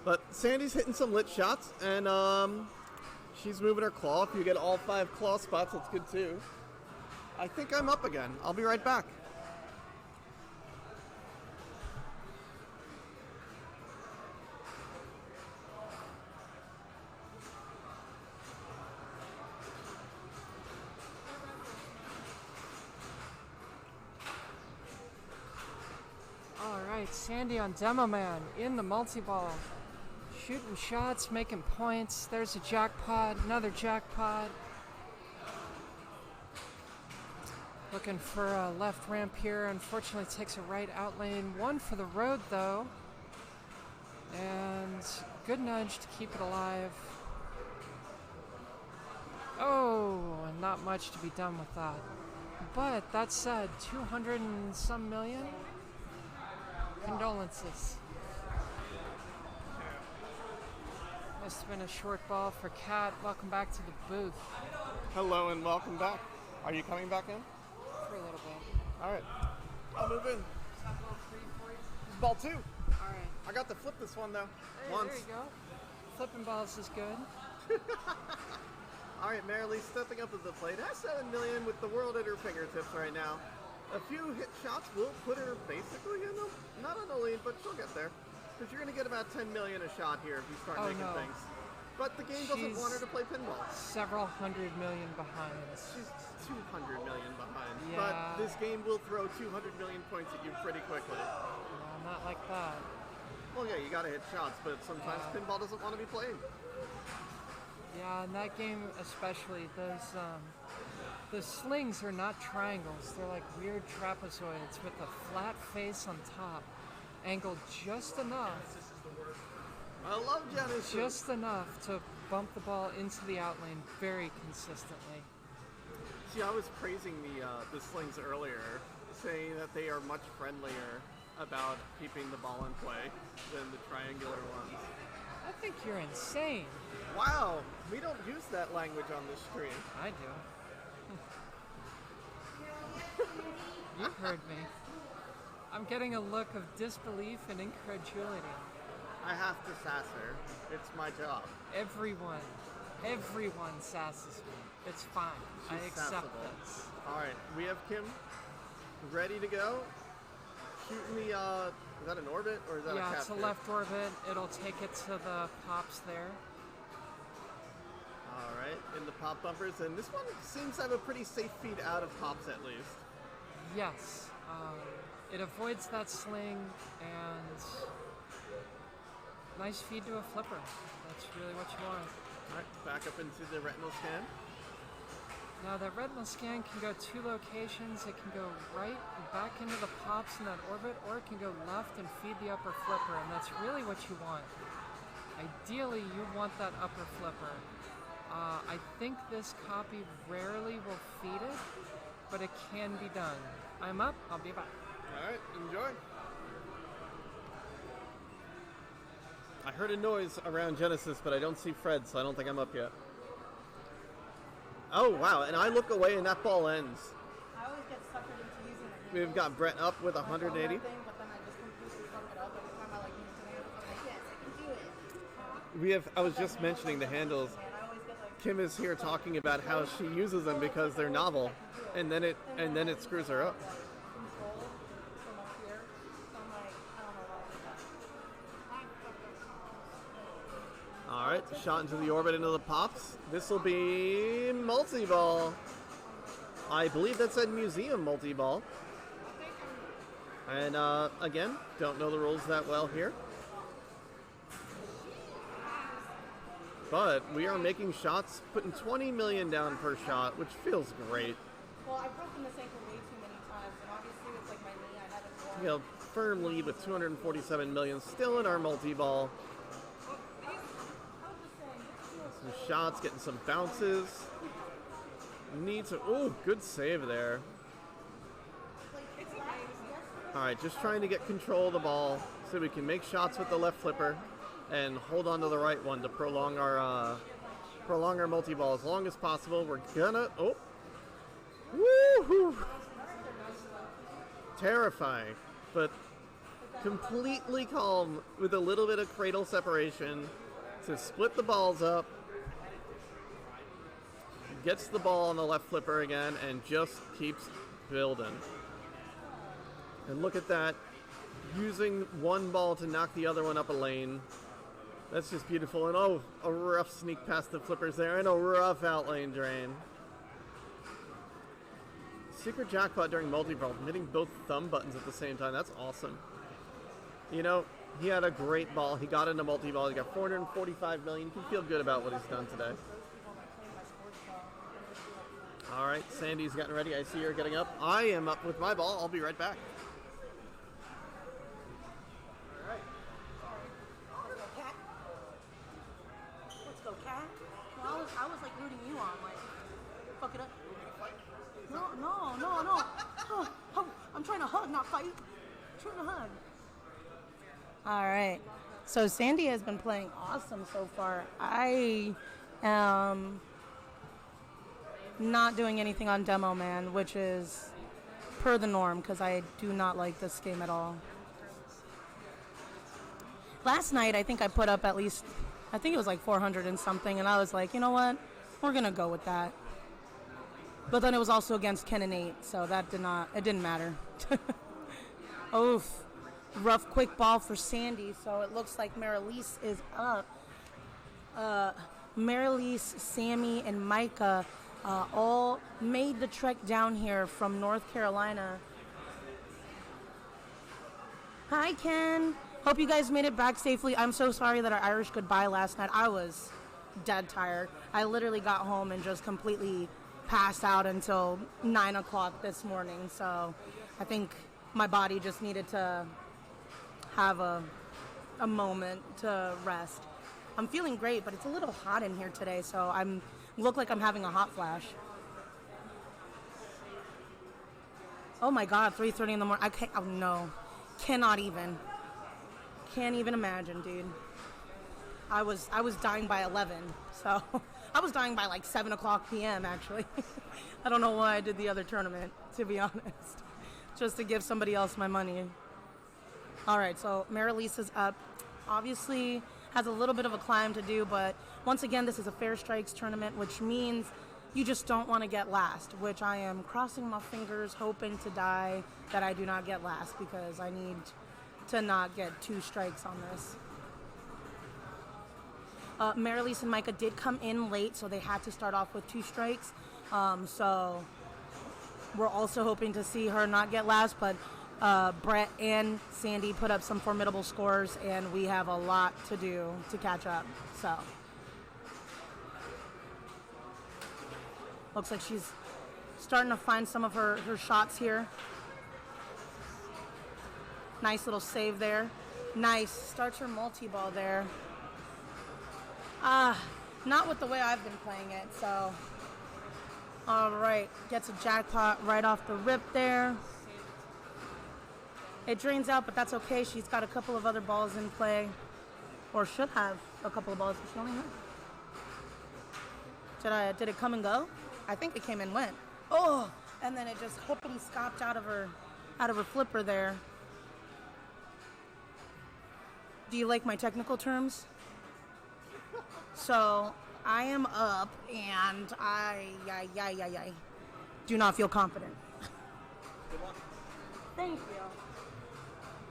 But Sandy's hitting some lit shots, and she's moving her claw. If you get all 5 claw spots, that's good too. I think I'm up again. I'll be right back. All right, Sandy on Demo Man in the multi-ball. Shooting shots, making points. There's a jackpot, another jackpot. Looking for a left ramp here. Unfortunately, takes a right out lane. One for the road, though. And good nudge to keep it alive. Oh, and not much to be done with that. But that said, 200 and some million. Condolences. Must have been a short ball for Kat. Welcome back to the booth. Hello and welcome back. Are you coming back in? For a little bit. All right. I'll move in. This is ball 2. All right. I got to flip this one though. Hey, Once. there you go. Flipping balls is good. All right, Marilee stepping up to the plate. Has 7 million with the world at her fingertips right now. A few hit shots will put her basically in the, not on the lead, but she'll get there. Because you're going to get about 10 million a shot here if you start making no. things. But the game doesn't want her to play pinball. Several hundred million behind. She's 200 million behind. Yeah. But this game will throw 200 million points at you pretty quickly. No, not like that. Well, yeah, you got to hit shots, but sometimes pinball doesn't want to be played. Yeah, in that game especially, the slings are not triangles. They're like weird trapezoids with a flat face on top, angled just enough, I love Genesis. just enough to bump the ball into the out lane very consistently. See, I was praising the slings earlier, saying that they are much friendlier about keeping the ball in play than the triangular ones. I think you're insane. Wow, we don't use that language on this stream. I do. You heard me. I'm getting a look of disbelief and incredulity. I have to sass her. It's my job. Everyone sasses me. It's fine. I She's accept sassable. this. All right, we have Kim ready to go. Shooting the, is that an orbit or is that a Yeah, cap it's a here? left orbit. It'll take it to the pops there. All right, in the pop bumpers, and this one seems to have a pretty safe feed out of pops at least. Yes. It avoids that sling and nice feed to a flipper. That's really what you want. All right, back up into the retinal scan. Now that retinal scan can go 2 locations. It can go right and back into the pops in that orbit, or it can go left and feed the upper flipper, and that's really what you want. Ideally, you want that upper flipper. I think this copy rarely will feed it, but it can be done. I'm up. I'll be back. All right, enjoy. I heard a noise around Genesis, but I don't see Fred, so I don't think I'm up yet. Oh, wow, and I look away and that ball ends. I always get suckered into using it. We've got Brett up with 180. But then I just completely fuck it up every time I use the handle. I'm like, yes, I can do it. We have, I was just mentioning the handles. Kim is here talking about how she uses them because they're novel, and then it screws her up. Control from up here. So I'm like, I don't know why. All right, shot into the orbit into the pops. This will be multi-ball. I believe that said museum multi-ball. And again, don't know the rules that well here. But we are making shots, putting 20 million down per shot, which feels great. Well, I've broken this ankle way too many times, and obviously it's like my knee. I haven't worn. You know, firm lead with 247 million still in our multi-ball. Some shots, getting some bounces. Needs a, oh, good save there. All right, just trying to get control of the ball so we can make shots with the left flipper and hold on to the right one to prolong our multi-ball as long as possible. We're gonna, oh, woohoo! Terrifying, but completely calm with a little bit of cradle separation to split the balls up. Gets the ball on the left flipper again and just keeps building. And look at that, using one ball to knock the other one up a lane. That's just beautiful. And oh, a rough sneak past the flippers there and a rough out lane drain. Secret jackpot during multi-ball, hitting both thumb buttons at the same time. That's awesome. You know, he had a great ball. He got into multi-ball. He got 445 million. You can feel good about what he's done today. All right, Sandy's getting ready. I see her getting up. I am up with my ball. I'll be right back. All right. Let's go, Cat. Let's go, Cat. Well, I was like rooting you on, like, fuck it up. No. Oh, I'm trying to hug, not fight. I'm trying to hug. All right. So Sandy has been playing awesome so far. I am not doing anything on demo, man, which is per the norm because I do not like this game at all. Last night, I think I put up at least, I think it was like 400 and something, and I was like, you know what? We're going to go with that. But then it was also against Ken and Nate, so that didn't matter. Oof. Rough, quick ball for Sandy, so it looks like Marilise is up. Marilise, Sammy, and Micah all made the trek down here from North Carolina. Hi, Ken. Hope you guys made it back safely. I'm so sorry that our Irish goodbye last night. I was dead tired. I literally got home and just completely passed out until 9 o'clock this morning. So I think my body just needed to have a moment to rest. I'm feeling great, but it's a little hot in here today, so look like I'm having a hot flash. Oh my God, 3:30 in the morning. I can't, oh no. Can't even imagine, dude. I was dying by 11, so I was dying by like 7 o'clock p.m. actually. I don't know why I did the other tournament, to be honest. Just to give somebody else my money. All right, so Marilise is up. Obviously has a little bit of a climb to do, but once again, this is a fair strikes tournament, which means you just don't want to get last, which I am crossing my fingers, hoping to die that I do not get last because I need to not get 2 strikes on this. Marilise and Micah did come in late, so they had to start off with 2 strikes. So we're also hoping to see her not get last, but Brett and Sandy put up some formidable scores, and we have a lot to do to catch up. So looks like she's starting to find some of her shots here. Nice little save there. Nice. Starts her multi-ball there. Not with the way I've been playing it, so. All right. Gets a jackpot right off the rip there. It drains out, but that's okay. She's got a couple of other balls in play. Or should have a couple of balls, but she only had. Did it come and go? I think it came and went. Oh, and then it just hoppity scopped out of her flipper there. Do you like my technical terms? So I am up, and I do not feel confident. Good luck. Thank you.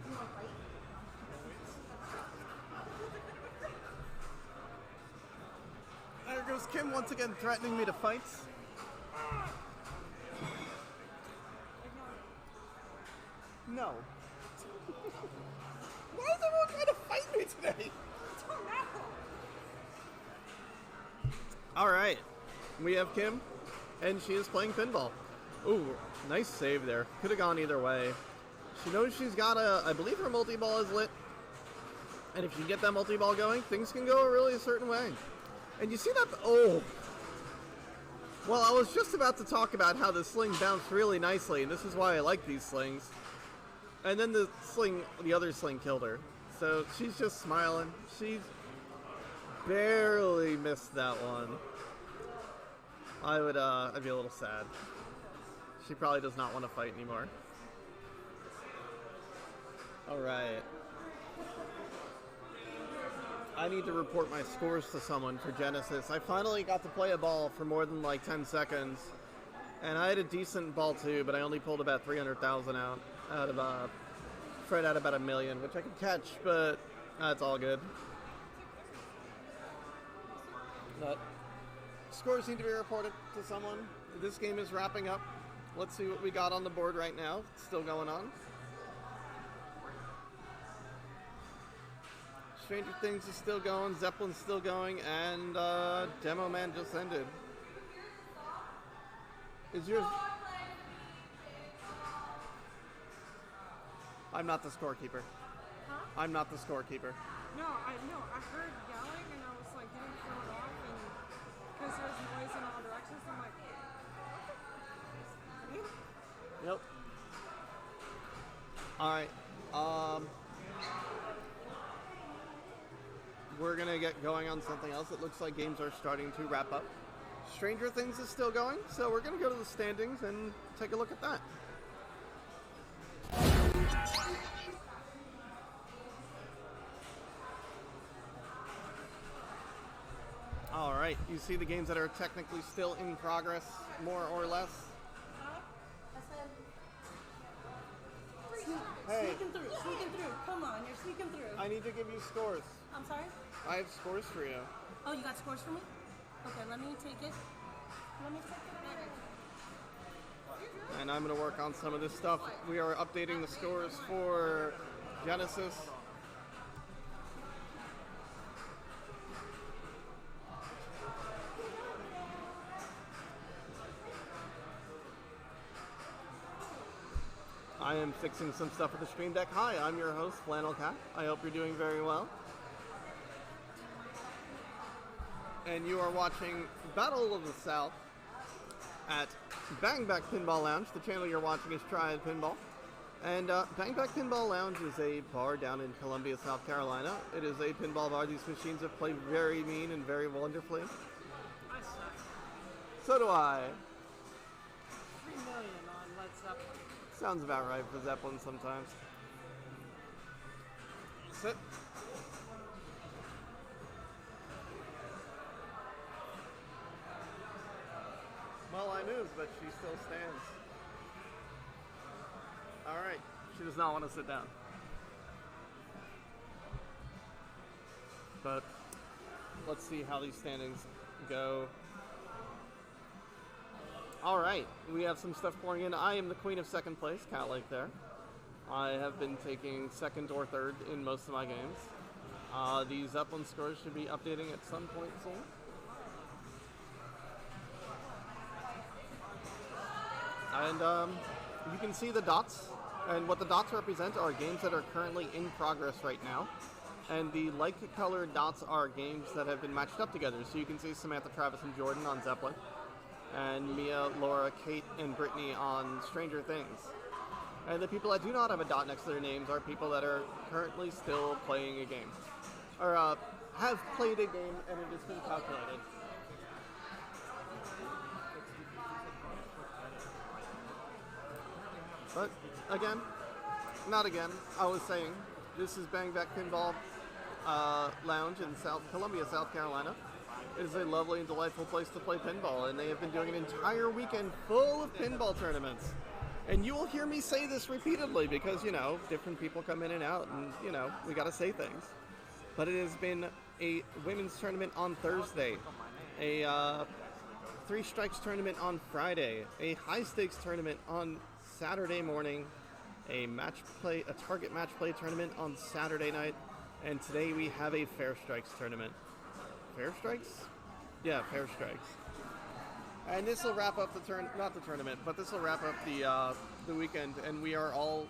You want to fight? There goes Kim once again threatening me to fight. No. Why is everyone trying to fight me today? All right, we have Kim, and she is playing pinball. Ooh, nice save there. Could have gone either way. She knows she's got I believe her multi-ball is lit. And if you get that multi-ball going, things can go really a certain way. And you see that, oh. Well, I was just about to talk about how the sling bounced really nicely, and this is why I like these slings. And then the other sling killed her. So she's just smiling. She's barely missed that one. I'd be a little sad. She probably does not want to fight anymore. All right. I need to report my scores to someone for Genesis. I finally got to play a ball for more than like 10 seconds. And I had a decent ball too, but I only pulled about 300,000 out of Fred had about 1 million, which I could catch, but that's all good. But scores need to be reported to someone. This game is wrapping up. Let's see what we got on the board right now. It's still going on. Stranger Things is still going, Zeppelin's still going, and Demo Man just ended. Is yours? I'm not the scorekeeper. Huh? I'm not the scorekeeper. No, I heard yelling and I was like getting thrown off, and because there's noise in all directions, I'm like, Yep. All right. We're gonna get going on something else. It looks like games are starting to wrap up. Stranger Things is still going, so we're gonna go to the standings and take a look at that. All right, you see the games that are technically still in progress, more or less. Hey. Sneaking through. Come on, you're sneaking through. I need to give you scores. I'm sorry? I have scores for you. Oh, you got scores for me? Okay, let me take it. And I'm going to work on some of this stuff. We are updating the scores for Genesis. I am fixing some stuff with the Stream Deck. Hi, I'm your host, Flannel Cat. I hope you're doing very well. And you are watching Battle of the South at Bang Back Pinball Lounge. The channel you're watching is Triad Pinball. And Bang Back Pinball Lounge is a bar down in Columbia, South Carolina. It is a pinball bar. These machines have played very mean and very wonderfully. I suck. So do I. 3 million on Led Zeppelin. Sounds about right for Zeppelin sometimes. Sit. Well, I moved, but she still stands. All right. She does not want to sit down. But let's see how these standings go. All right, we have some stuff pouring in. I am the queen of second place, Cat Lake there. I have been taking second or third in most of my games. The Zeppelin scores should be updating at some point soon. And you can see the dots, and what the dots represent are games that are currently in progress right now. And the light-colored dots are games that have been matched up together. So you can see Samantha, Travis, and Jordan on Zeppelin, and Mia, Laura, Kate, and Brittany on Stranger Things. And the people that do not have a dot next to their names are people that are currently still playing a game. Or have played a game and it has been calculated. But, again, not again, I was saying, this is Bang Back Pinball Lounge in Columbia, South Carolina. It is a lovely and delightful place to play pinball, and they have been doing an entire weekend full of pinball tournaments. And you will hear me say this repeatedly because, you know, different people come in and out, and, you know, we gotta say things. But it has been a women's tournament on Thursday, a three strikes tournament on Friday, a high stakes tournament on Saturday morning, a target match play tournament on Saturday night, and today we have a Fair Strikes tournament. Fair Strikes? Yeah, Fair Strikes. And this will wrap up not the tournament, but this will wrap up the weekend, and we are all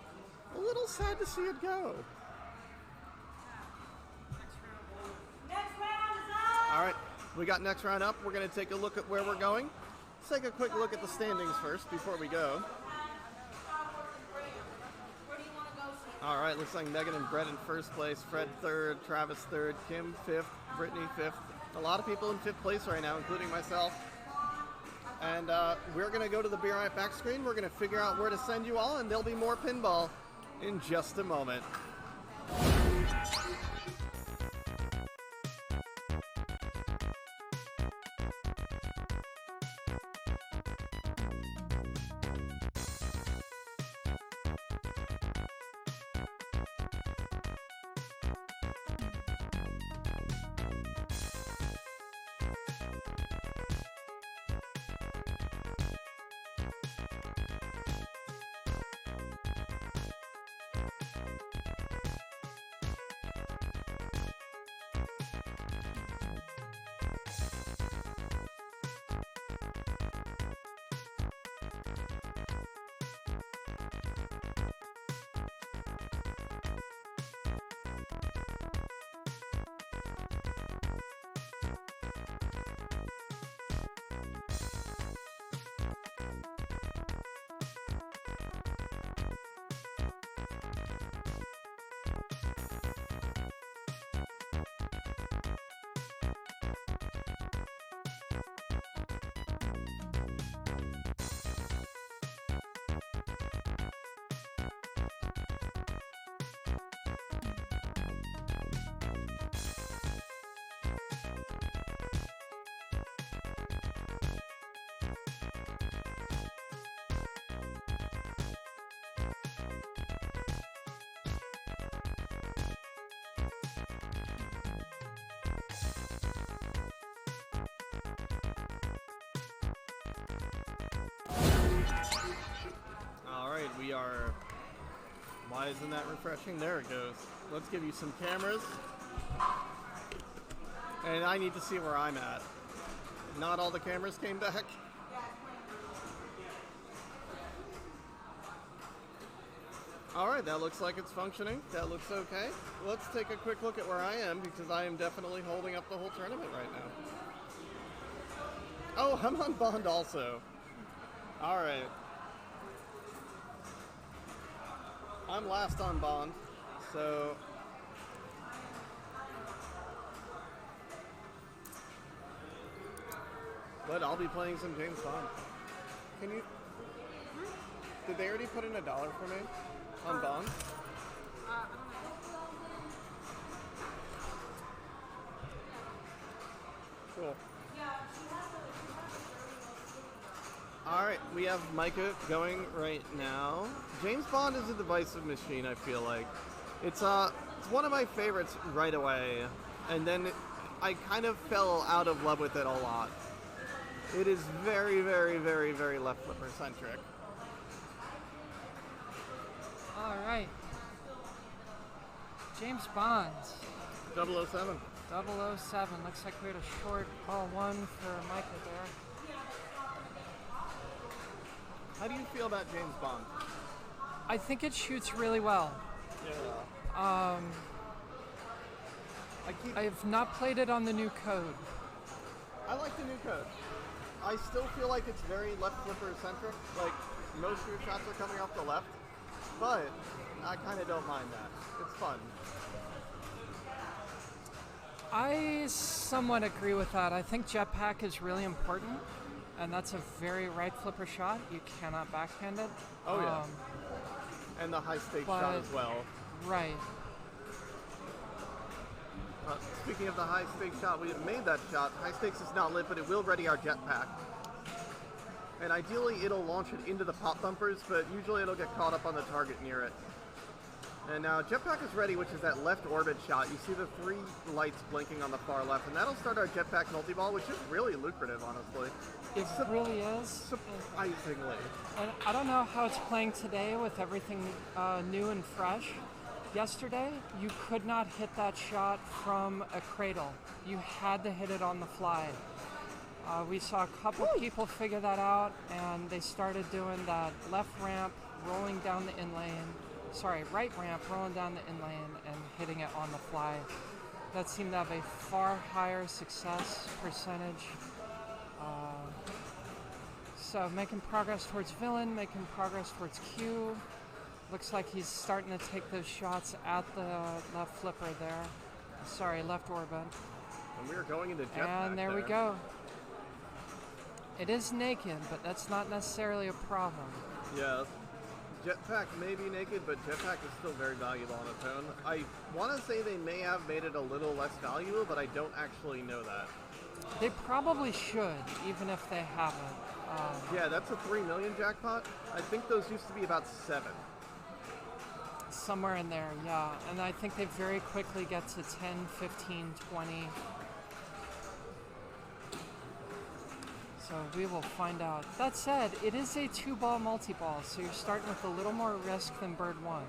a little sad to see it go. All right, we got next round up. We're going to take a look at where we're going. Let's take a quick look at the standings first before we go. All right, looks like Megan and Brett in first place, Fred third, Travis third, Kim fifth, Brittany fifth. A lot of people in fifth place right now, including myself. And we're going to go to the Be Right Back screen. We're going to figure out where to send you all, and there'll be more pinball in just a moment. Alright, we are... Why isn't that refreshing? There it goes. Let's give you some cameras. And I need to see where I'm at. Not all the cameras came back. Alright, that looks like it's functioning. That looks okay. Let's take a quick look at where I am, because I am definitely holding up the whole tournament right now. Oh, I'm on Bond also. Alright. I'm last on Bond, so... But I'll be playing some James Bond. Can you... Did they already put in $1 for me? On Bond? Cool. Alright, we have Micah going right now. James Bond is a divisive machine, I feel like. It's one of my favorites right away, and then I kind of fell out of love with it a lot. It is very, very, very, very left flipper centric. All right. James Bond. 007. 007. Looks like we had a short ball one for Micah there. How do you feel about James Bond? I think it shoots really well. Yeah. I have not played it on the new code. I like the new code. I still feel like it's very left flipper centric. Like most of your shots are coming off the left, but I kind of don't mind that. It's fun. I somewhat agree with that. I think jetpack is really important, and that's a very right flipper shot. You cannot backhand it. Oh yeah. And the high stakes shot as well. Right. Speaking of the high stakes shot, we have made that shot. High stakes is not lit, but it will ready our jetpack. And ideally, it'll launch it into the pop bumpers, but usually it'll get caught up on the target near it. And now jetpack is ready, which is that left orbit shot. You see the 3 lights blinking on the far left, and that'll start our jetpack multi-ball, which is really lucrative, honestly. It really is. Surprisingly. And I don't know how it's playing today with everything new and fresh. Yesterday, you could not hit that shot from a cradle. You had to hit it on the fly. We saw a couple people figure that out, and they started doing that left ramp, rolling down the in lane, right ramp, rolling down the in lane and hitting it on the fly. That seemed to have a far higher success percentage. So making progress towards villain, making progress towards Q. Looks like he's starting to take those shots at the left flipper there. Sorry, left orbit. And we are going into jetpack. And there we go. It is naked, but that's not necessarily a problem. Yeah. Jetpack may be naked, but Jetpack is still very valuable on its own. I want to say they may have made it a little less valuable, but I don't actually know that. They probably should, even if they haven't. Yeah, that's a 3 million jackpot. I think those used to be about 7. Somewhere in there, yeah. And I think they very quickly get to 10, 15, 20. So we will find out. That said, it is a 2-ball multi-ball, so you're starting with a little more risk than Bird 1.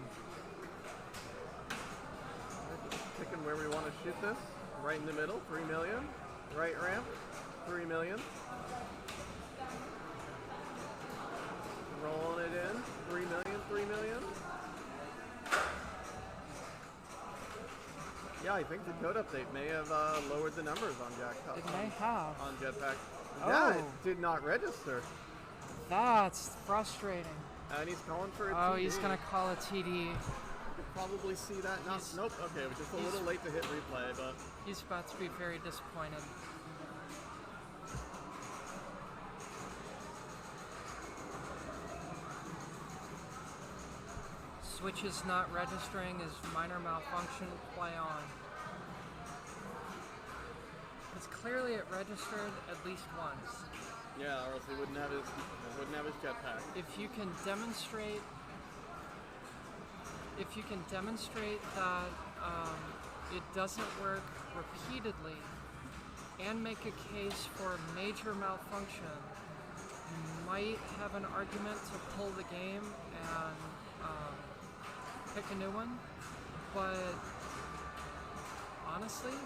Picking where we want to shoot this. Right in the middle, 3 million. Right ramp, 3 million. Rolling it in, 3 million, 3 million. Yeah, I think the code update may have lowered the numbers on jackpot. It may have. On Jetpack. Oh. That did not register. That's frustrating. And he's calling for a Oh, TD. he's going to call a TD. You could probably see that. Not, nope, okay, it was just a little late to hit replay, but... He's about to be very disappointed. Switch is not registering as minor malfunction. Play on. It's clearly it registered at least once. Yeah, or else he wouldn't have his jetpack. If you can demonstrate that it doesn't work repeatedly and make a case for major malfunction, you might have an argument to pull the game and pick a new one. But honestly,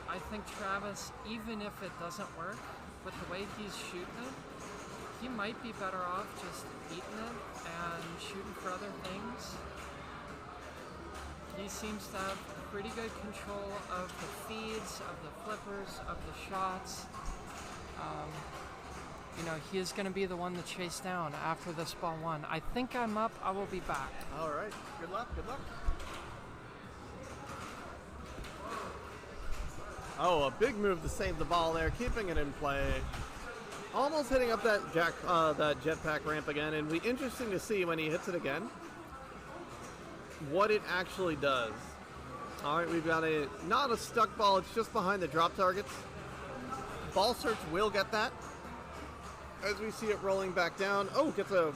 I think Travis, even if it doesn't work, with the way he's shooting it, he might be better off just eating it and shooting for other things. He seems to have pretty good control of the feeds, of the flippers, of the shots. He is going to be the one to chase down after this ball 1. I think I'm up. I will be back. All right. Good luck. Good luck. Oh, a big move to save the ball there, keeping it in play. Almost hitting up that jetpack ramp again, and it'll be interesting to see when he hits it again what it actually does. All right, we've got not a stuck ball, it's just behind the drop targets. Ball search will get that. As we see it rolling back down. Oh, gets a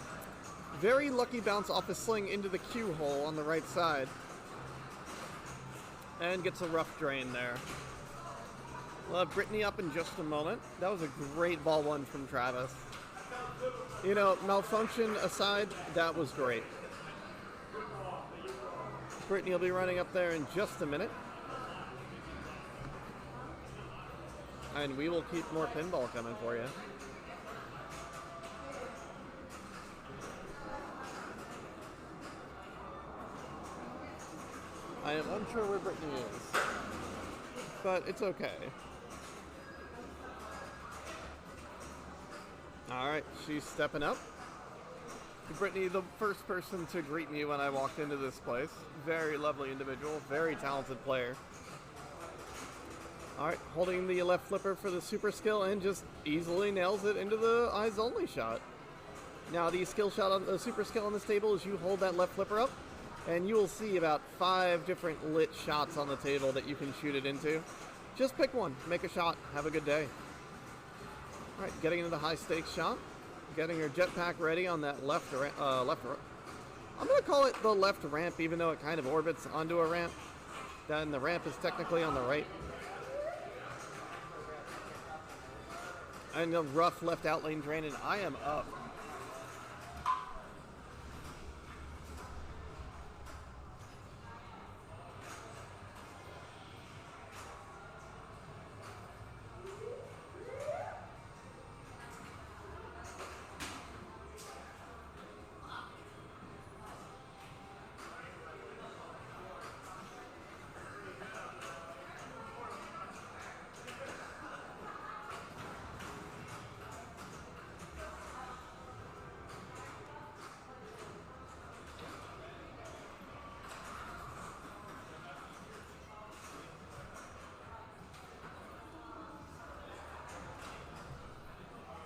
very lucky bounce off his sling into the Q hole on the right side. And gets a rough drain there. We'll have Brittany up in just a moment. That was a great ball 1 from Travis. Malfunction aside, that was great. Brittany will be running up there in just a minute. And we will keep more pinball coming for you. I am unsure where Brittany is, but it's okay. Alright, she's stepping up. Brittany, the first person to greet me when I walked into this place. Very lovely individual, very talented player. Alright, holding the left flipper for the super skill and just easily nails it into the eyes only shot. Now the skill shot on the super skill on this table is you hold that left flipper up and you will see about 5 different lit shots on the table that you can shoot it into. Just pick one, make a shot, have a good day. Alright, getting into the high stakes shot. Getting your jetpack ready on that left. I'm going to call it the left ramp, even though it kind of orbits onto a ramp. Then the ramp is technically on the right. And a rough left out lane drain, and I am up.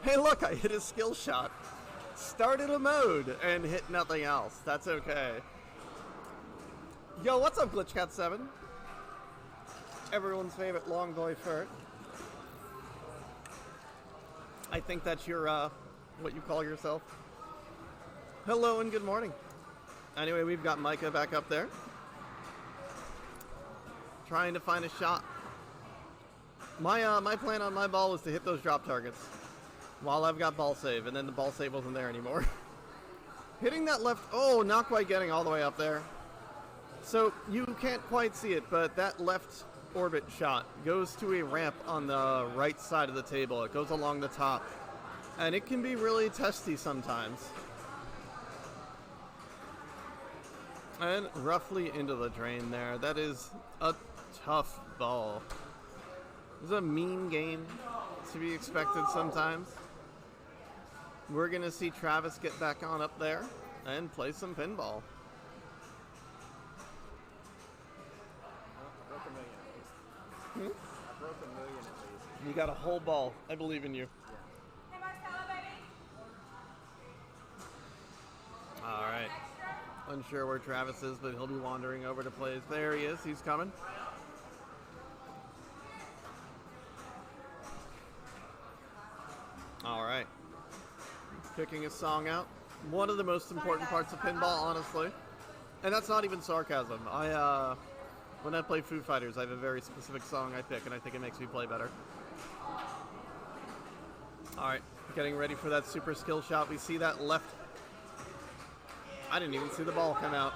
Hey, look, I hit a skill shot. Started a mode and hit nothing else. That's okay. Yo, what's up, GlitchCat7? Everyone's favorite long boy furt. I think that's your, what you call yourself. Hello and good morning. Anyway, we've got Micah back up there. Trying to find a shot. My plan on my ball was to hit those drop targets while I've got ball save, and then the ball save wasn't there anymore. Hitting that left, oh, not quite getting all the way up there. So you can't quite see it, but that left orbit shot goes to a ramp on the right side of the table. It goes along the top, and it can be really testy sometimes. And roughly into the drain there. That is a tough ball. It's a mean game to be expected sometimes. We're going to see Travis get back on up there and play some pinball. I broke $1 million at least. I broke $1 million at least. You got a whole ball. I believe in you. All right. Unsure where Travis is, but he'll be wandering over to plays. There he is. He's coming. All right. Picking a song out. One of the most important parts of pinball, honestly. And that's not even sarcasm. When I play Foo Fighters, I have a very specific song I pick, and I think it makes me play better. All right. Getting ready for that super skill shot. We see that left. I didn't even see the ball come out.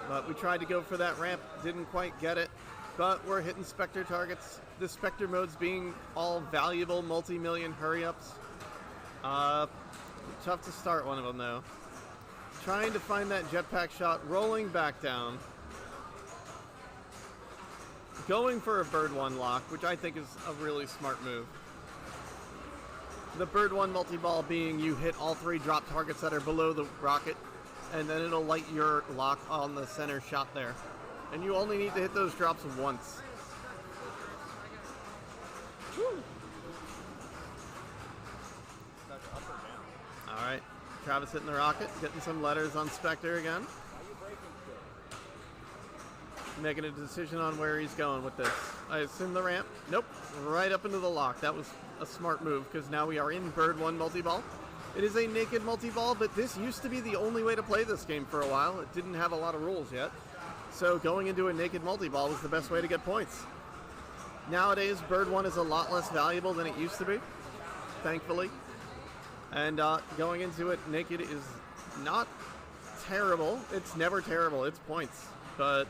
But we tried to go for that ramp. Didn't quite get it. But we're hitting Spectre targets. The Spectre modes being all valuable multi-million hurry-ups. Tough to start one of them, though. Trying to find that jetpack shot. Rolling back down. Going for a bird one lock, which I think is a really smart move. The bird one multi-ball being you hit all three drop targets that are below the rocket, and then it'll light your lock on the center shot there. And you only need to hit those drops once. Woo. All right, Travis hitting the rocket, getting some letters on Spectre again. Making a decision on where he's going with this. I assume the ramp. Nope, right up into the lock. That was a smart move because now we are in Bird 1 multi-ball. It is a naked multi-ball, but this used to be the only way to play this game for a while. It didn't have a lot of rules yet. So going into a naked multi-ball was the best way to get points. Nowadays, Bird 1 is a lot less valuable than it used to be, thankfully. And going into it naked is not terrible. It's never terrible. It's points. But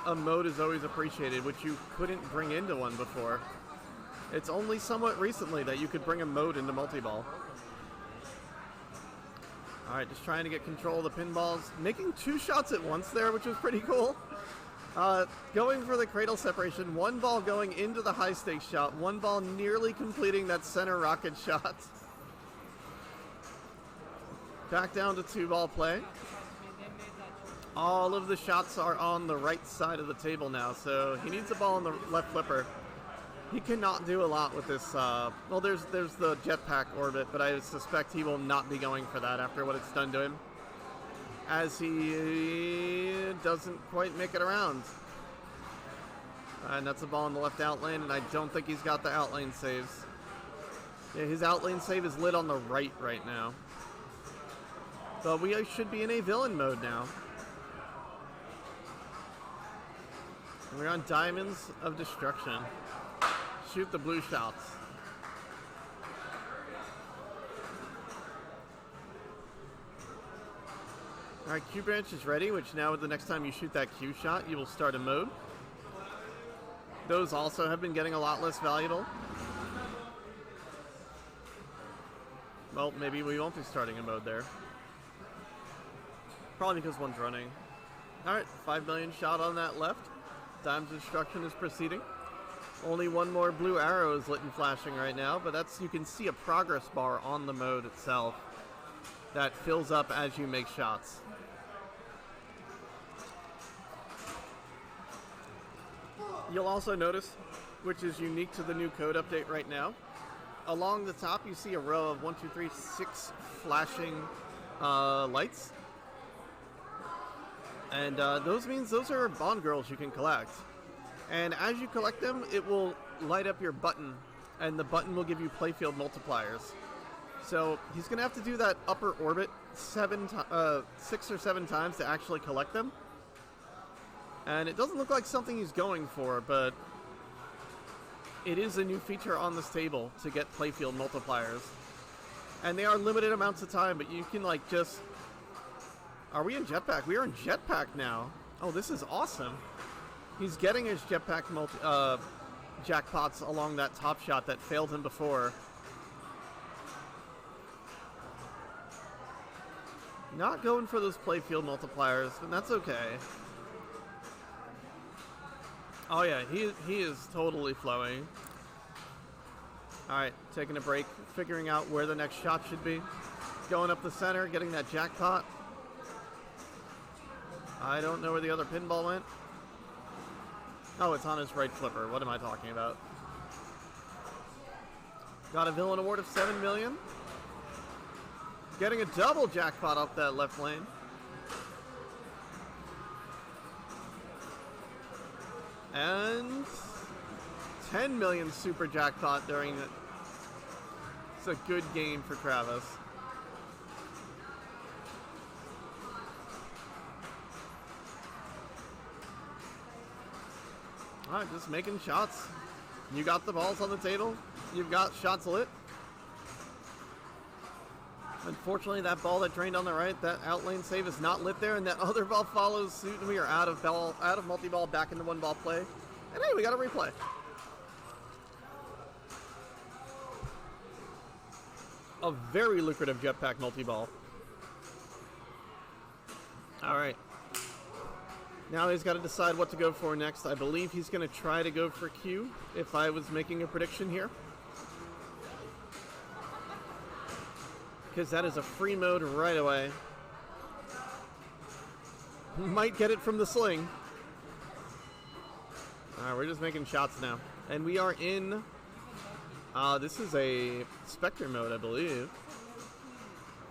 a mode is always appreciated, which you couldn't bring into one before. It's only somewhat recently that you could bring a mode into multi-ball. All right, just trying to get control of the pinballs. Making two shots at once there, which was pretty cool. Going for the cradle separation. One ball going into the high stakes shot. One ball nearly completing that center rocket shot. Back down to two ball play. All of the shots are on the right side of the table now, so he needs a ball on the left flipper. He cannot do a lot with this. Well, there's the jetpack orbit, but I suspect he will not be going for that after what it's done to him, as he doesn't quite make it around. And that's a ball in the left out lane, and I don't think he's got the out lane saves. Yeah, his out lane save is lit on the right now. So we should be in a villain mode now. And we're on Diamonds of Destruction. Shoot the blue shots. Alright, Q branch is ready, which now the next time you shoot that Q shot, you will start a mode. Those also have been getting a lot less valuable. Well, maybe we won't be starting a mode there. Probably because one's running. Alright, 5 million shot on that left. Diamond's Destruction is proceeding. Only one more blue arrow is lit and flashing right now, but that's, you can see a progress bar on the mode itself that fills up as you make shots. You'll also notice, which is unique to the new code update right now, along the top, you see a row of 1, 2, 3, 6 flashing lights. And those are Bond girls you can collect. And as you collect them, it will light up your button, and the button will give you playfield multipliers. So he's going to have to do that upper orbit 6 or 7 times to actually collect them. And it doesn't look like something he's going for, but it is a new feature on this table to get playfield multipliers. And they are limited amounts of time, but you can like just... Are we in jetpack? We are in jetpack now. Oh, this is awesome. He's getting his jetpack jackpots along that top shot that failed him before. Not going for those playfield multipliers, but that's okay. Oh yeah, he is totally flowing. Alright, taking a break, figuring out where the next shot should be. Going up the center, getting that jackpot. I don't know where the other pinball went. Oh, it's on his right flipper. What am I talking about? Got a villain award of 7 million. Getting a double jackpot up that left lane. And 10 million super jackpot during it. It's a good game for Travis. Alright, just making shots. You got the balls on the table. You've got shots lit. Unfortunately, that ball that drained on the right, that out lane save is not lit there, and that other ball follows suit, and we are out of multi-ball, back into one-ball play. And hey, we got a replay. A very lucrative jetpack multi-ball. All right. Now he's got to decide what to go for next. I believe he's going to try to go for Q, if I was making a prediction here. Because that is a free mode right away. Might get it from the sling. Alright, we're just making shots now. And we are in... this is a Spectre mode, I believe.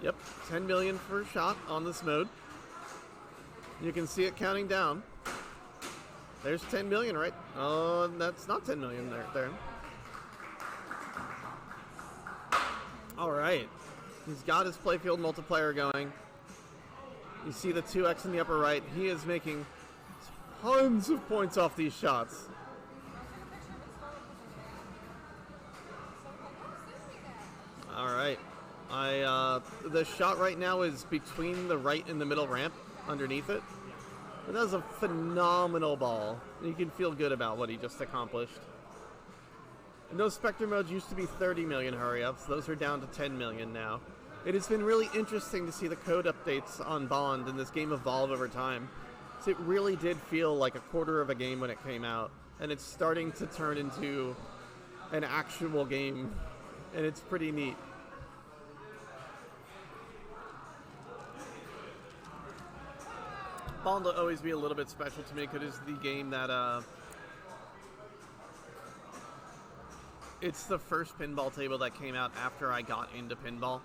Yep, 10 million per shot on this mode. You can see it counting down. There's 10 million, right? Oh, that's not 10 million there. Alright. He's got his playfield multiplier going. You see the 2x in the upper right. He is making tons of points off these shots. Alright. The shot right now is between the right and the middle ramp underneath it. And that was a phenomenal ball. You can feel good about what he just accomplished. And those Spectre modes used to be 30 million hurry-ups. Those are down to 10 million now. It has been really interesting to see the code updates on Bond and this game evolve over time. So it really did feel like a quarter of a game when it came out. And it's starting to turn into an actual game. And it's pretty neat. Bond will always be a little bit special to me because it's the game that... It's the first pinball table that came out after I got into pinball.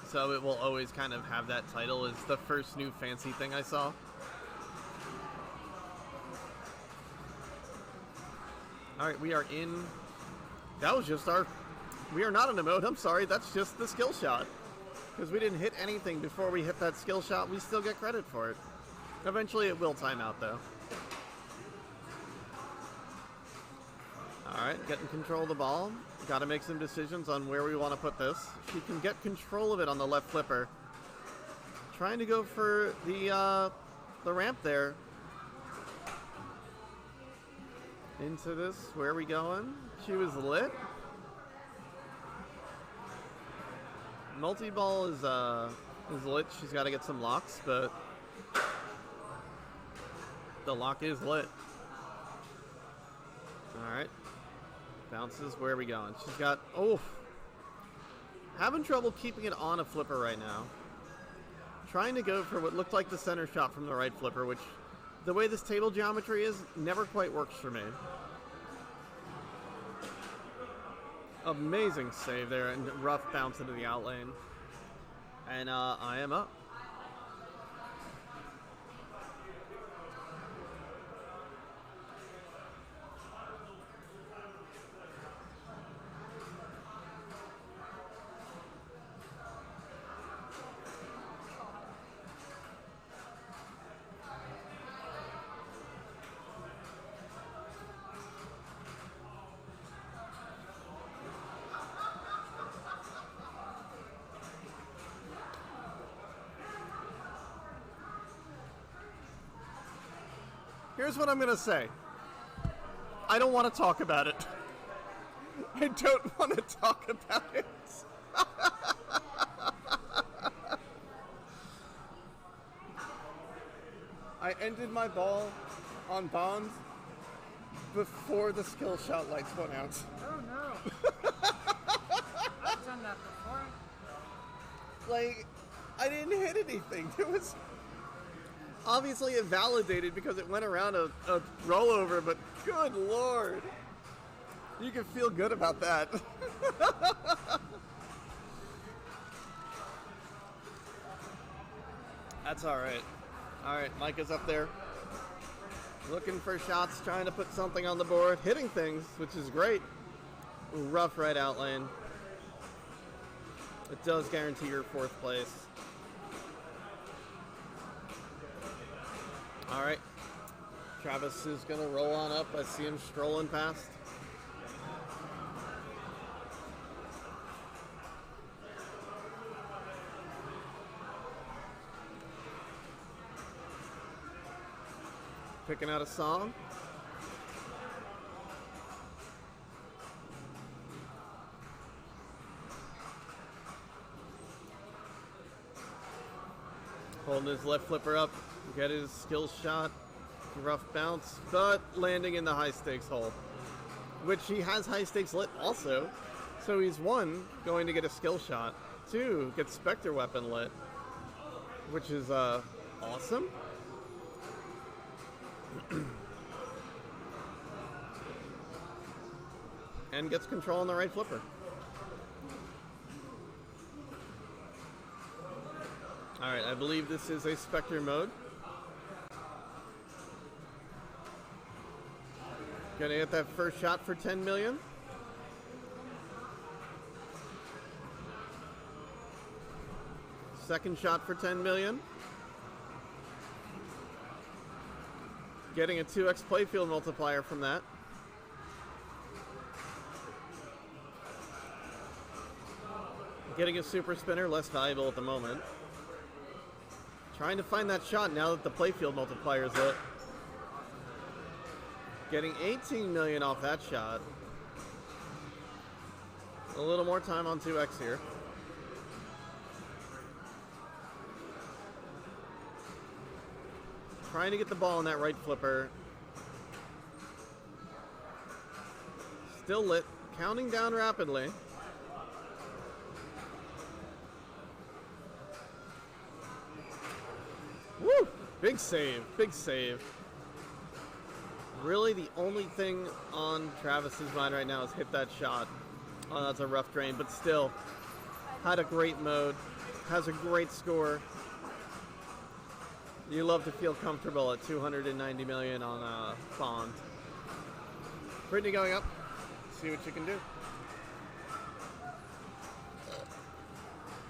So it will always kind of have that title. It's the first new fancy thing I saw. Alright, we are in... That was just our... We are not in a mode, I'm sorry. That's just the skill shot. Because we didn't hit anything before we hit that skill shot. We still get credit for it. Eventually it will time out, though. Alright, getting control of the ball. Got to make some decisions on where we want to put this. She can get control of it on the left flipper. Trying to go for the ramp there. Into this. Where are we going? She was lit. Multi-ball is lit. She's got to get some locks, but the lock is lit. Alright. Bounces. Where are we going? She's got... Oh! Having trouble keeping it on a flipper right now. Trying to go for what looked like the center shot from the right flipper, which, the way this table geometry is, never quite works for me. Amazing save there, and rough bounce into the out lane. And I am up. Here's what I'm going to say. I don't want to talk about it. I don't want to talk about it. I ended my ball on Bonds before the skill shot lights went out. Oh no. I've done that before. Like, I didn't hit anything. It was... Obviously it validated because it went around a rollover, but good lord. You can feel good about that. That's alright. Alright, Micah's up there. Looking for shots, trying to put something on the board. Hitting things, which is great. Rough right out lane. It does guarantee your 4th place. All right, Travis is gonna roll on up. I see him strolling past. Picking out a song. Holding his left flipper up. Get his skill shot, rough bounce, but landing in the high stakes hole, which he has high stakes lit also. So he's 1, going to get a skill shot, 2, get Spectre weapon lit, which is awesome. And gets control on the right flipper. All right, I believe this is a Spectre mode. Gonna get that first shot for 10 million. Second shot for 10 million. Getting a 2x playfield multiplier from that. Getting a super spinner, less valuable at the moment. Trying to find that shot now that the playfield multiplier is lit. Getting 18 million off that shot. A little more time on 2x here. Trying to get the ball on that right flipper. Still lit. Counting down rapidly. Woo! Big save. Big save. Really, the only thing on Travis's mind right now is hit that shot. Oh, that's a rough drain, but still, had a great mode, has a great score. You love to feel comfortable at 290 million on Bond. Brittany going up. See what you can do.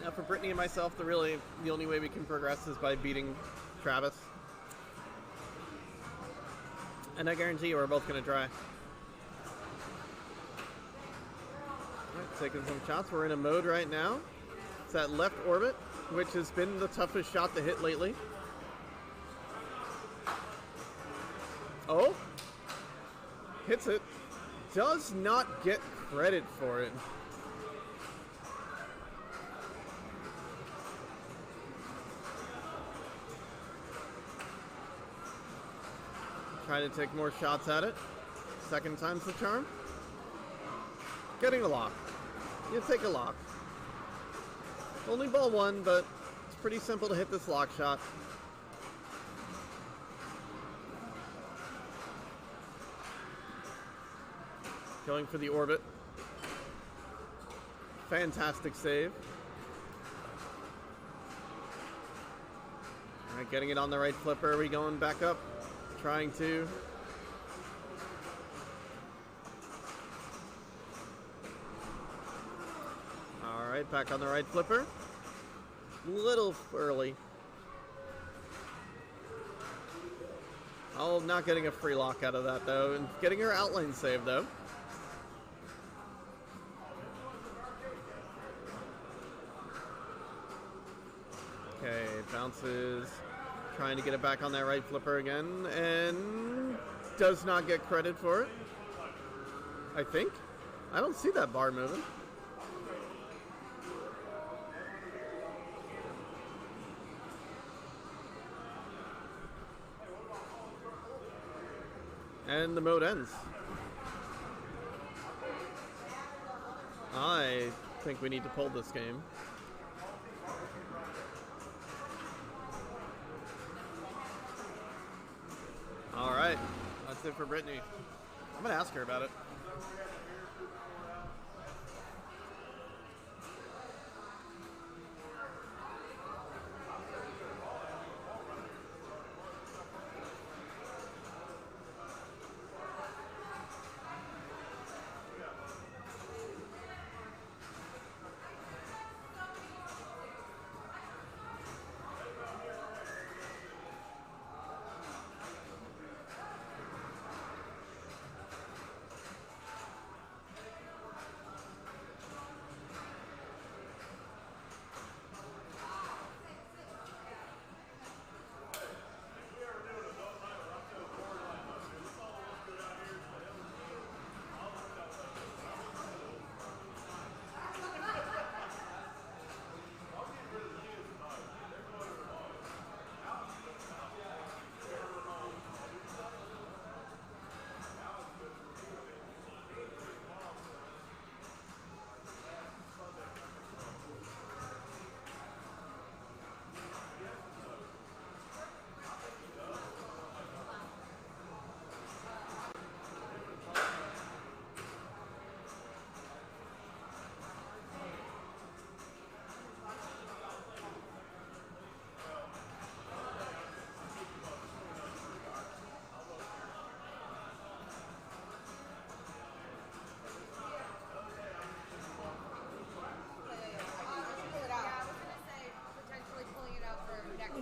Now for Brittany and myself, the only way we can progress is by beating Travis. And I guarantee you we're both going to try. Alright, taking some shots. We're in a mode right now. It's that left orbit, which has been the toughest shot to hit lately. Oh! Hits it. Does not get credit for it. Trying to take more shots at it. Second time's the charm. Getting a lock. You take a lock. Only ball 1, but it's pretty simple to hit this lock shot. Going for the orbit. Fantastic save. All right, getting it on the right flipper. Are we going back up? Trying to. All right, back on the right flipper. Little early. Oh, not getting a free lock out of that though, and getting her outline save though. Okay, bounces, trying to get it back on that right flipper again, and does not get credit for it. I think. I don't see that bar moving. And the mode ends. I think we need to pull this game. All right, that's it for Brittany. I'm gonna ask her about it.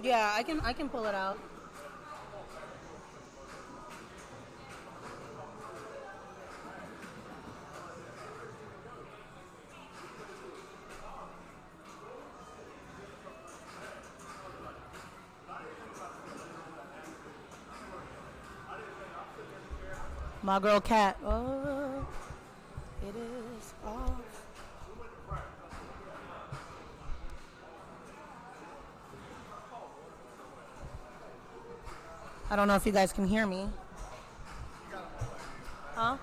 Yeah, I can pull it out. My girl Cat. Oh, it is off. I don't know if you guys can hear me. Huh?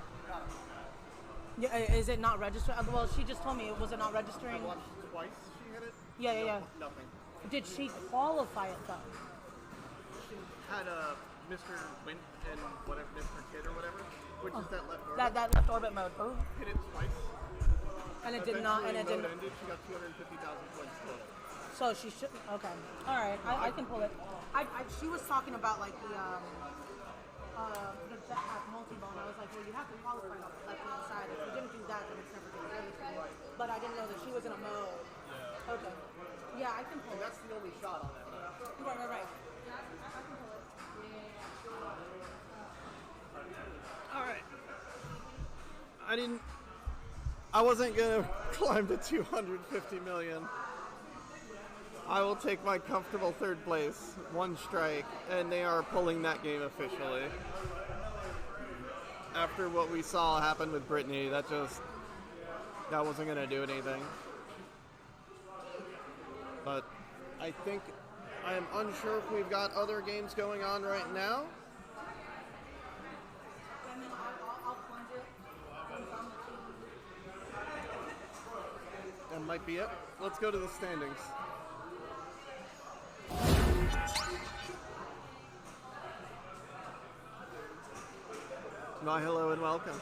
Yeah, is it not registered? Well, she just told me was it not registering? I watched twice she hit it. Yeah. Nothing. Did she qualify it though? She had a Mr. Wint and whatever, Mr. Kid or whatever, which is that left orbit. That left orbit mode. Oh. Hit it twice. And it did not. And it Eventually, didn't. mode ended. She got 250,000 points total. So she should. Okay. All right. I can pull it. She was talking about like the multi-bone. I was like, well, you have to qualify on the left hand side. If you didn't do that, then it's never going to be anything. But I didn't know that she was in a mode. Yeah. Okay. Yeah, I can pull it. That's the only shot on that mode. Right. Yeah, I can pull it. All right. I wasn't gonna climb to 250 million. I will take my comfortable third place, one strike, and they are pulling that game officially. After what we saw happen with Brittany, that wasn't gonna do anything. But I think I am unsure if we've got other games going on right now. And then I'll plunge it. That might be it. Let's go to the standings. Hello and welcome.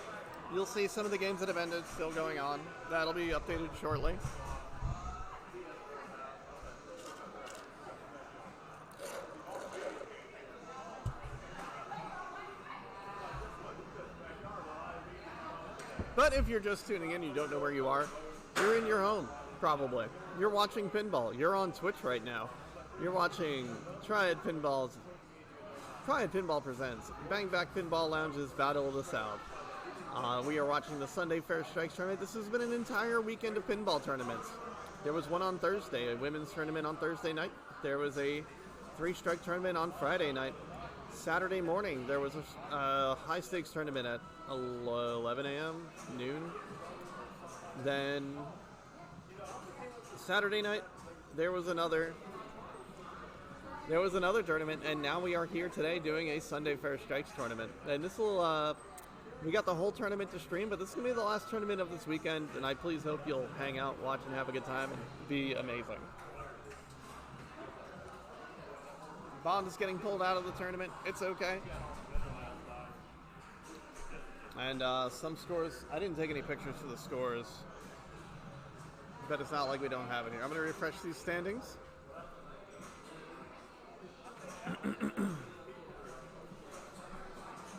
You'll see some of the games that have ended still going on. That'll be updated shortly. But if you're just tuning in, you don't know where you are, you're in your home, probably. You're watching pinball. You're on Twitch right now. You're watching Triad Pinball presents Bang Back Pinball Lounge's Battle of the South. We are watching the Sunday Fair Strikes tournament. This has been an entire weekend of pinball tournaments. There was one on Thursday, a women's tournament on Thursday night. There was a 3-strike tournament on Friday night. Saturday morning, there was a high-stakes tournament at 11 a.m., noon. Then Saturday night, there was another tournament, and now we are here today doing a Sunday Fair Strikes tournament. And this will, we got the whole tournament to stream, but this is going to be the last tournament of this weekend, and I please hope you'll hang out, watch, and have a good time, and be amazing. Bond is getting pulled out of the tournament. It's okay. And some scores, I didn't take any pictures for the scores, but it's not like we don't have it here. I'm going to refresh these standings.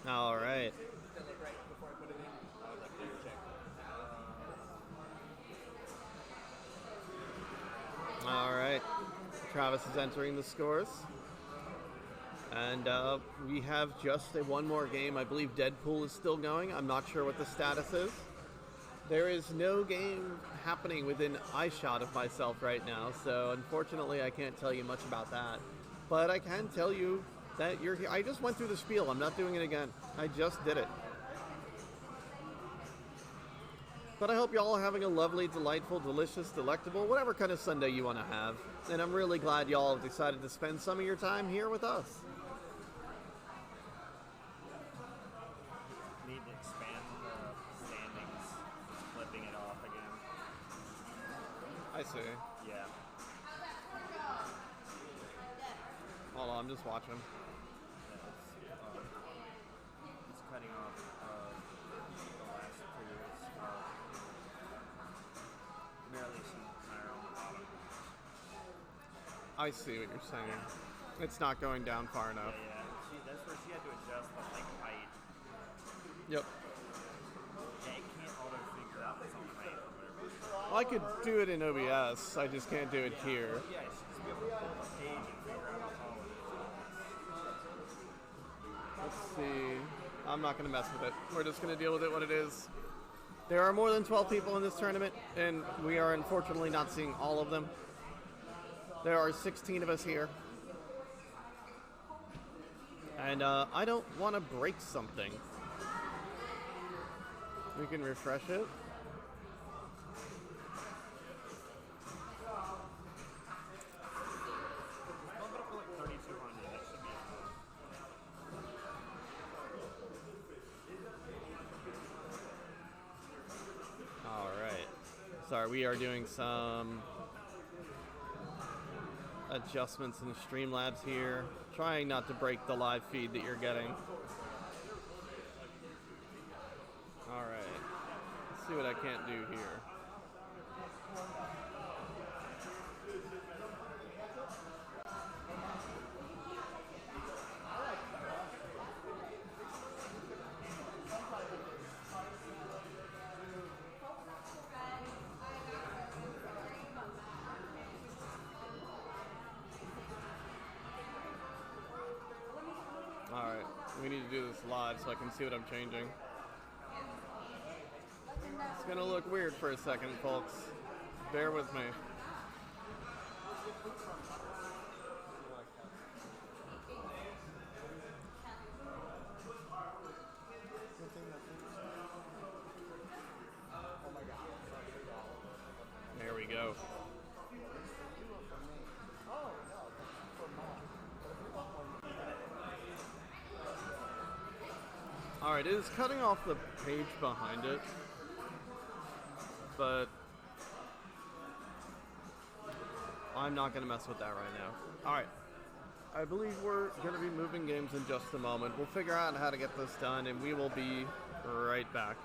All right. All right. Travis is entering the scores. And we have just one more game. I believe Deadpool is still going. I'm not sure what the status is. There is no game happening within eyeshot of myself right now, so unfortunately I can't tell you much about that. But I can tell you that you're here. I just went through the spiel. I'm not doing it again. I just did it. But I hope you all are having a lovely, delightful, delicious, delectable, whatever kind of Sunday you want to have. And I'm really glad you all have decided to spend some of your time here with us. Need to expand the standings, flipping it off again. I see. Yeah. Hold on, I'm just watching. It's cutting off the last two. Merely some higher on the bottom. I see what you're saying. It's not going down far enough. Yeah. That's where she had to adjust the height. Yep. Yeah, it can't auto figure out its own height or whatever. Well, I could do it in OBS. I just can't do it here. Yeah, she should be able to pull up a page and figure out how tall it is. Let's see. I'm not going to mess with it. We're just going to deal with it what it is. There are more than 12 people in this tournament, and we are unfortunately not seeing all of them. There are 16 of us here. And I don't want to break something. We can refresh it. Bump it up to like 3,200. That should be enough. All right. Sorry, we are doing some adjustments in Streamlabs here. Trying not to break the live feed that you're getting. All right. Let's see what I can't do here. Alright, we need to do this live so I can see what I'm changing. It's gonna look weird for a second, folks. Bear with me. There we go. Alright, it is cutting off the page behind it, but I'm not going to mess with that right now. Alright, I believe we're going to be moving games in just a moment. We'll figure out how to get this done, and we will be right back.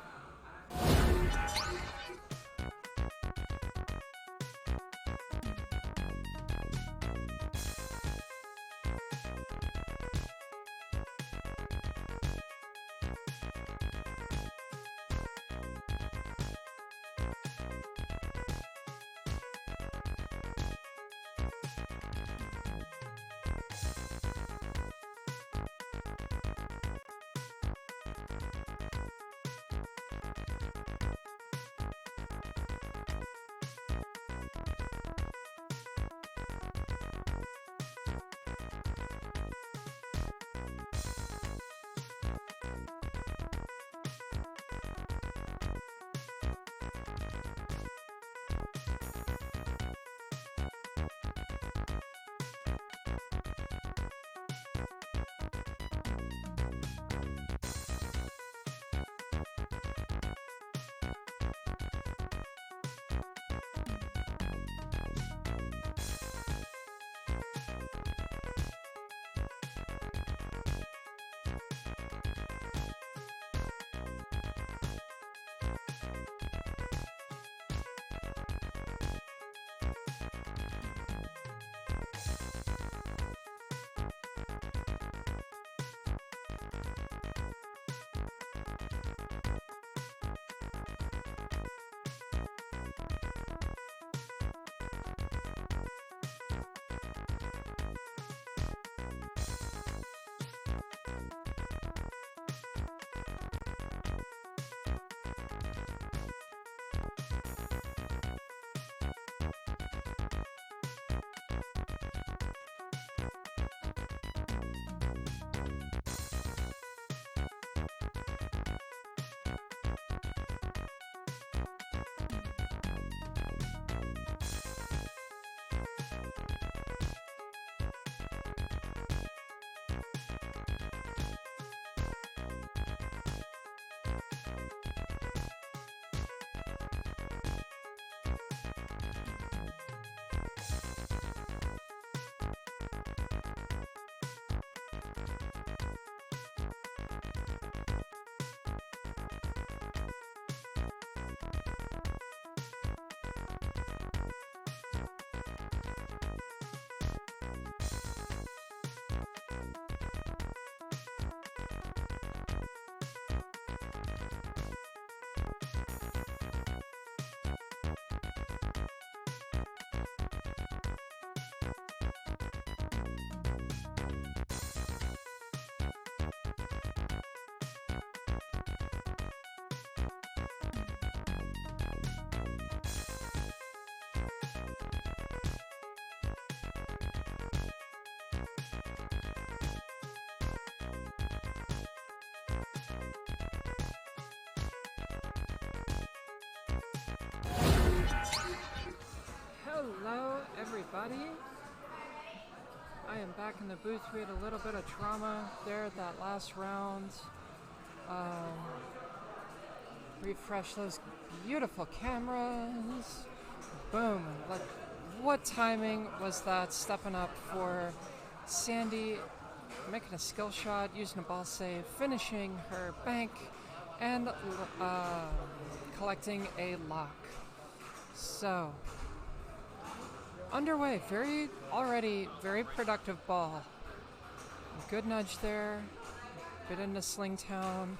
Hello, everybody. I am back in the booth. We had a little bit of trauma there at that last round. Refresh those beautiful cameras. Boom. Like, what timing was that? Stepping up for Sandy, making a skill shot, using a ball save, finishing her bank, and collecting a lock. So, underway. Already very productive ball. Good nudge there. Bit into Slingtown.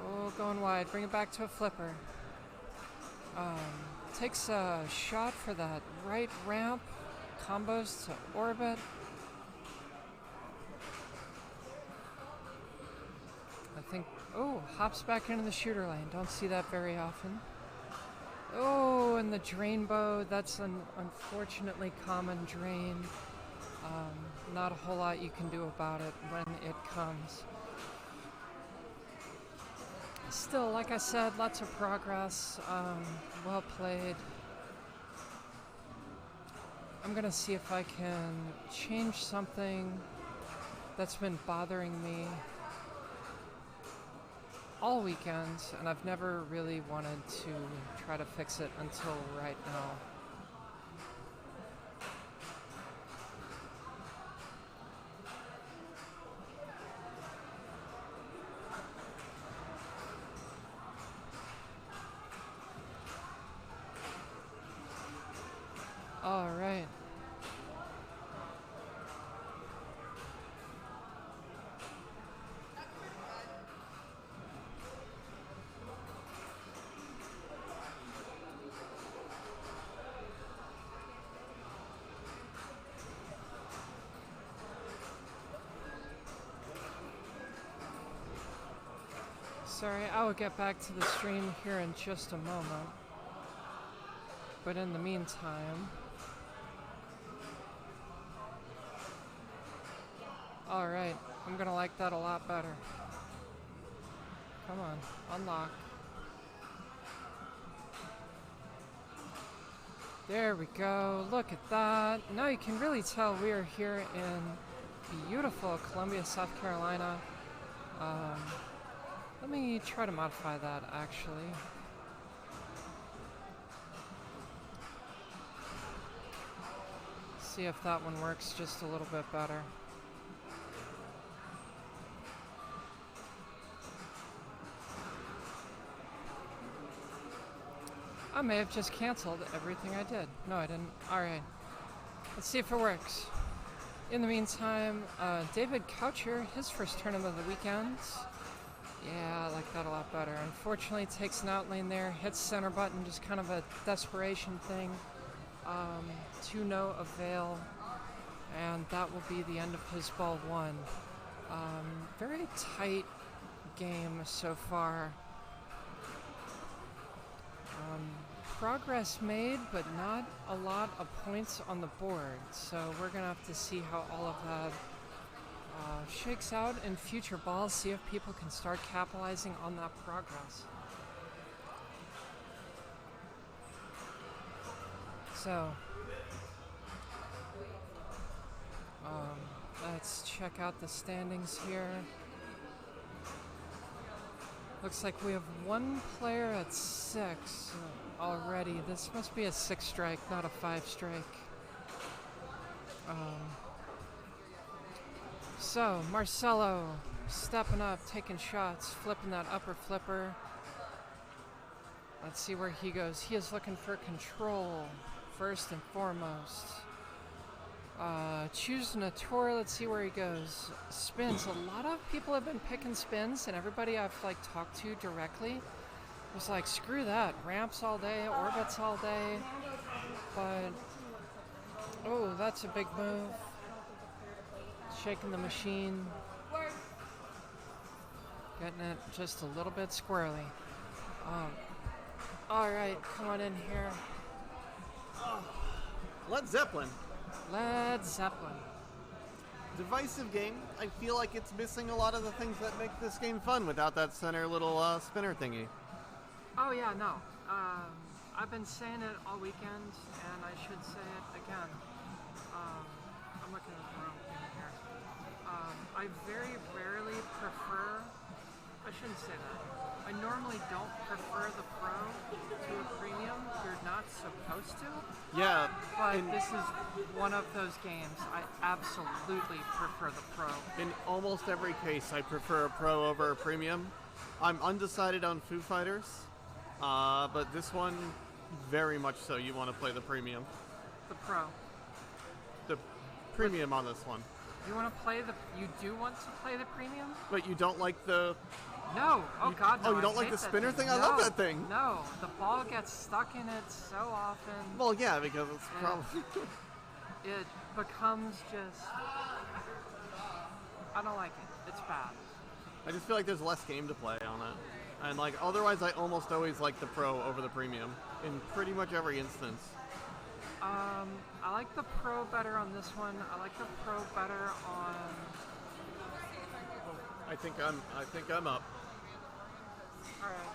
Oh, going wide. Bring it back to a flipper. Takes a shot for that right ramp. Combos to orbit. I think, hops back into the shooter lane. Don't see that very often. Oh, and the drain bow. That's an unfortunately common drain. Not a whole lot you can do about it when it comes. Still, like I said, lots of progress. Well played. I'm gonna see if I can change something that's been bothering me all weekend, and I've never really wanted to try to fix it until right now. Sorry, I will get back to the stream here in just a moment. But in the meantime... Alright, I'm gonna like that a lot better. Come on, unlock. There we go, look at that. Now you can really tell we are here in beautiful Columbia, South Carolina. Let me try to modify that actually. See if that one works just a little bit better. I may have just canceled everything I did. No, I didn't. Alright. Let's see if it works. In the meantime, David Coucher, his first tournament of the weekend. Yeah, I like that a lot better. Unfortunately, takes an out lane there, hits center button, just kind of a desperation thing. To no avail. And that will be the end of his ball one. Very tight game so far. Progress made, but not a lot of points on the board. So we're gonna have to see how all of that shakes out in future balls, see if people can start capitalizing on that progress. So, let's check out the standings here. Looks like we have one player at 6 already. This must be a 6 strike, not a 5 strike. So, Marcelo stepping up, taking shots, flipping that upper flipper. Let's see where he goes. He is looking for control, first and foremost. Choosing a tour, let's see where he goes. Spins. A lot of people have been picking spins, and everybody I've talked to directly was like, screw that. Ramps all day, orbits all day. But, oh, that's a big move. Shaking the machine. Getting it just a little bit squirrely. Alright, come on in here. Led Zeppelin. Led Zeppelin. Divisive game. I feel like it's missing a lot of the things that make this game fun without that center little spinner thingy. Oh yeah, no. I've been saying it all weekend, and I should say it again. I'm looking at the wrong thing here. I very rarely prefer, I shouldn't say that. I normally don't prefer the Pro to a Premium. You're not supposed to. Yeah. But this is one of those games. I absolutely prefer the Pro. In almost every case, I prefer a Pro over a Premium. I'm undecided on Foo Fighters, but this one, very much so, you want to play the Premium. The Pro. The Premium on this one. You want to play the, you do want to play the Premium? But you don't like the... No. Oh God, no. Oh, you don't I like hate the that spinner thing? No, I love that thing. No, the ball gets stuck in it so often. Well, yeah, because it's probably... It becomes just... I don't like it. It's bad. I just feel like there's less game to play on it. And otherwise I almost always like the Pro over the Premium in pretty much every instance. I like the Pro better on this one. I like the Pro better on... I think I'm up. Alright.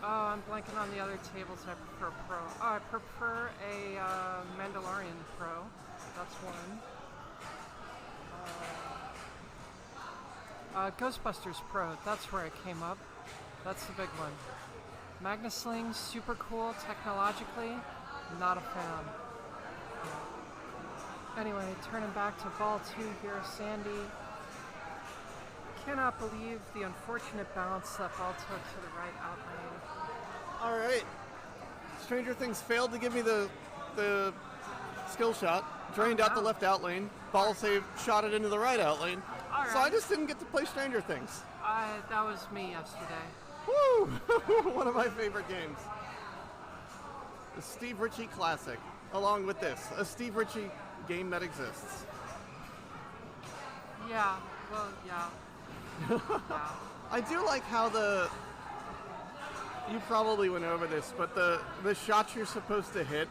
Oh, I'm blanking on the other tables I prefer Pro. Oh, I prefer a Mandalorian Pro. That's one. Ghostbusters Pro, that's where it came up. That's the big one. Magnus Sling, super cool technologically, not a fan. Anyway, turning back to ball 2 here, Sandy. Cannot believe the unfortunate bounce that ball took to the right out lane. Alright. Stranger Things failed to give me the skill shot. Drained out the left out lane. Ball save, shot it into the right out lane. All So I right. just didn't get to play Stranger Things. That was me yesterday. Woo! One of my favorite games. The Steve Ritchie Classic. Along with this, a Steve Ritchie game that exists. Yeah. Well, yeah. Yeah. I do like how you probably went over this, but the shots you're supposed to hit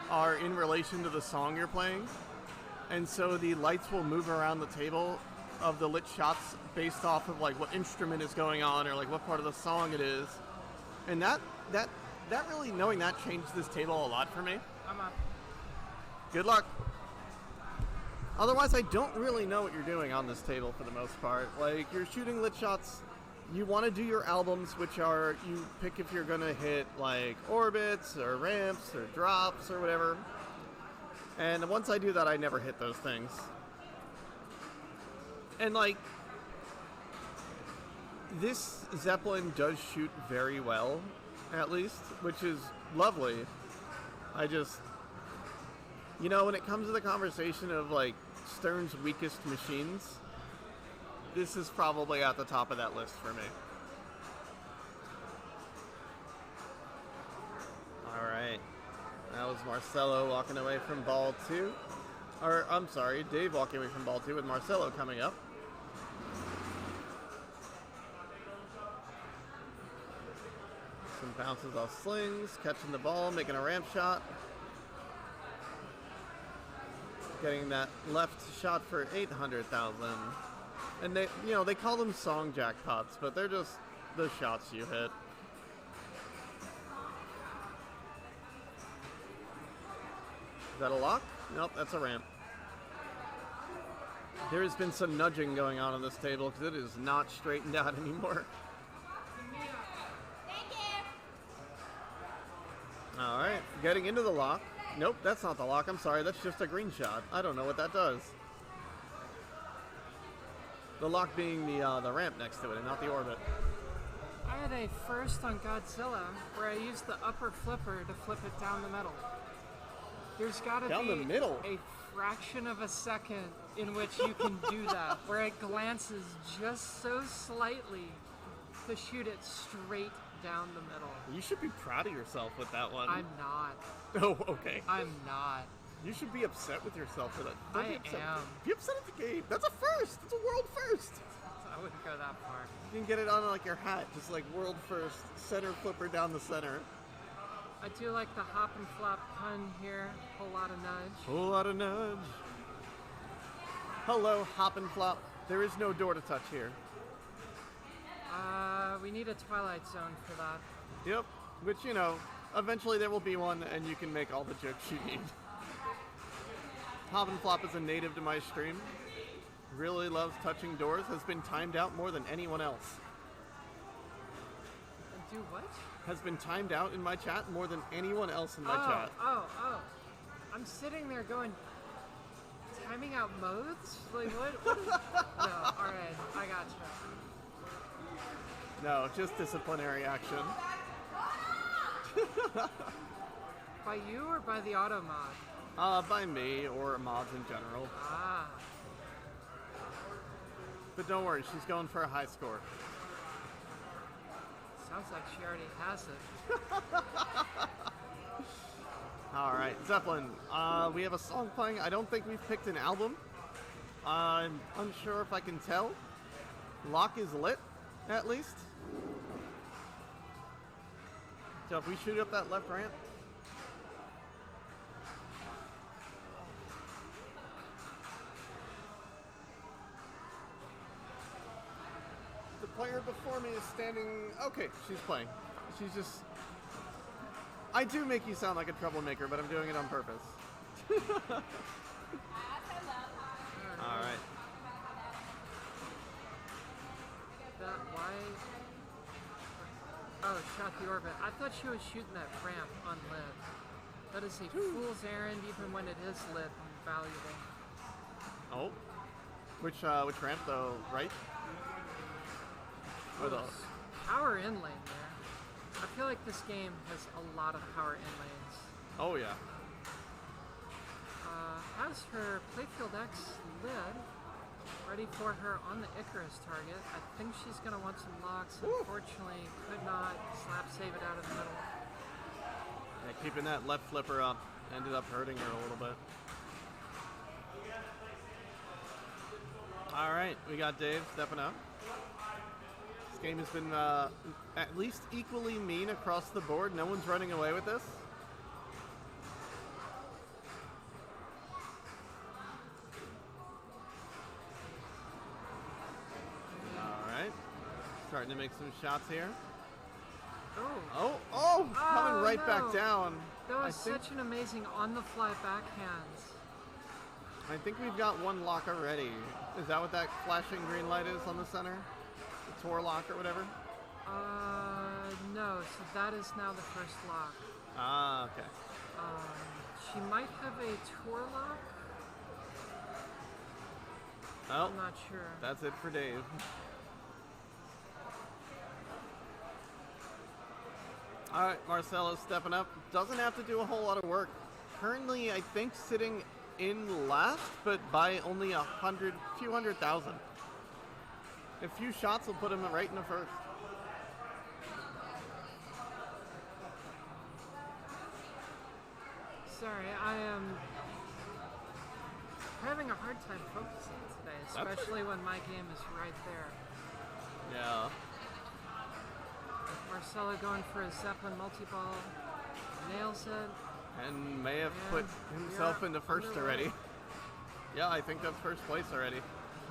are in relation to the song you're playing. And so the lights will move around the table of the lit shots based off of like what instrument is going on or like what part of the song it is. And that really, knowing that changed this table a lot for me. I'm up. Good luck. Otherwise, I don't really know what you're doing on this table for the most part. Like, you're shooting lit shots. You want to do your albums, which are, you pick if you're going to hit, like, orbits or ramps or drops or whatever. And once I do that, I never hit those things. And, like, this Zeppelin does shoot very well, at least, which is lovely. I just, you know, when it comes to the conversation of, like, Stern's weakest machines, this is probably at the top of that list for me. Alright. That was Marcelo walking away from ball 2. Or, I'm sorry, Dave walking away from ball 2 with Marcelo coming up. Some bounces off slings, catching the ball, making a ramp shot. Getting that left shot for 800,000. And they, you know, they call them song jackpots, but they're just the shots you hit. Is that a lock? Nope, that's a ramp. There has been some nudging going on this table because it is not straightened out anymore. All right, getting into the lock. Nope, that's not the lock. I'm sorry, that's just a green shot. I don't know what that does. The lock being the ramp next to it and not the orbit. I had a first on Godzilla where I used the upper flipper to flip it down the middle. There's got to Down be the middle? a fraction of a second in which you can do that, where it glances just so slightly to shoot it straight down the middle. You should be proud of yourself with that one. I'm not. Oh, okay. I'm not. You should be upset with yourself for that. Don't I be upset. am. Be upset at the game. That's a first. It's a world first. I wouldn't go that far. You can get it on like your hat, just like world first, center flipper down the center. I do like the hop and flop pun here. Whole lot of nudge. Whole lot of nudge. Hello, hop and flop. There is no door to touch here. We need a Twilight Zone for that. Yep. Which, you know, eventually there will be one and you can make all the jokes you need. Hop and flop is a native to my stream. Really loves touching doors. Has been timed out more than anyone else. Do what? Has been timed out in my chat more than anyone else in my chat. Oh. I'm sitting there going, timing out modes? Like, what is... No, alright, I got you. No, just disciplinary action. By you or by the auto mod? By me or mods in general. Ah. But don't worry, she's going for a high score. Sounds like she already has it. Alright, Zeppelin. We have a song playing. I don't think we've picked an album. I'm unsure if I can tell. Lock is lit, at least. So if we shoot up that left ramp. The player before me is standing... Okay, she's playing. She's just... I do make you sound like a troublemaker, but I'm doing it on purpose. Alright. That, why? Oh, shot the orbit. I thought she was shooting that ramp unlit. That is a fool's errand, even when it is lit and valuable. Oh. Which ramp though, right? Or the... Power in lane there. I feel like this game has a lot of power in lanes. Oh yeah. Has her Playfield X lid ready for her on the Icarus target. I think she's going to want some locks. Unfortunately, could not slap save it out of the middle. Yeah, keeping that left flipper up ended up hurting her a little bit. All right, we got Dave stepping up. This game has been at least equally mean across the board. No one's running away with this. All right, starting to make some shots here. Oh, Coming right no. back down. That was I think, such an amazing on-the-fly backhand. I think we've got one lock already. Is that what that flashing green light is on the center? The tour lock or whatever? No, so that is now the first lock. Ah, okay. She might have a tour lock. Oh, I'm not sure. that's it for Dave. All right, Marcelo's stepping up. Doesn't have to do a whole lot of work. Currently, I think sitting in last, but by only few hundred thousand. A few shots will put him right in the first. Sorry, I am having a hard time focusing today, especially when my game is right there. Yeah. Marcelo going for a Zeppelin multi-ball, nails it. And may have And put himself we are into first underway. already. Yeah, I think that's first place already.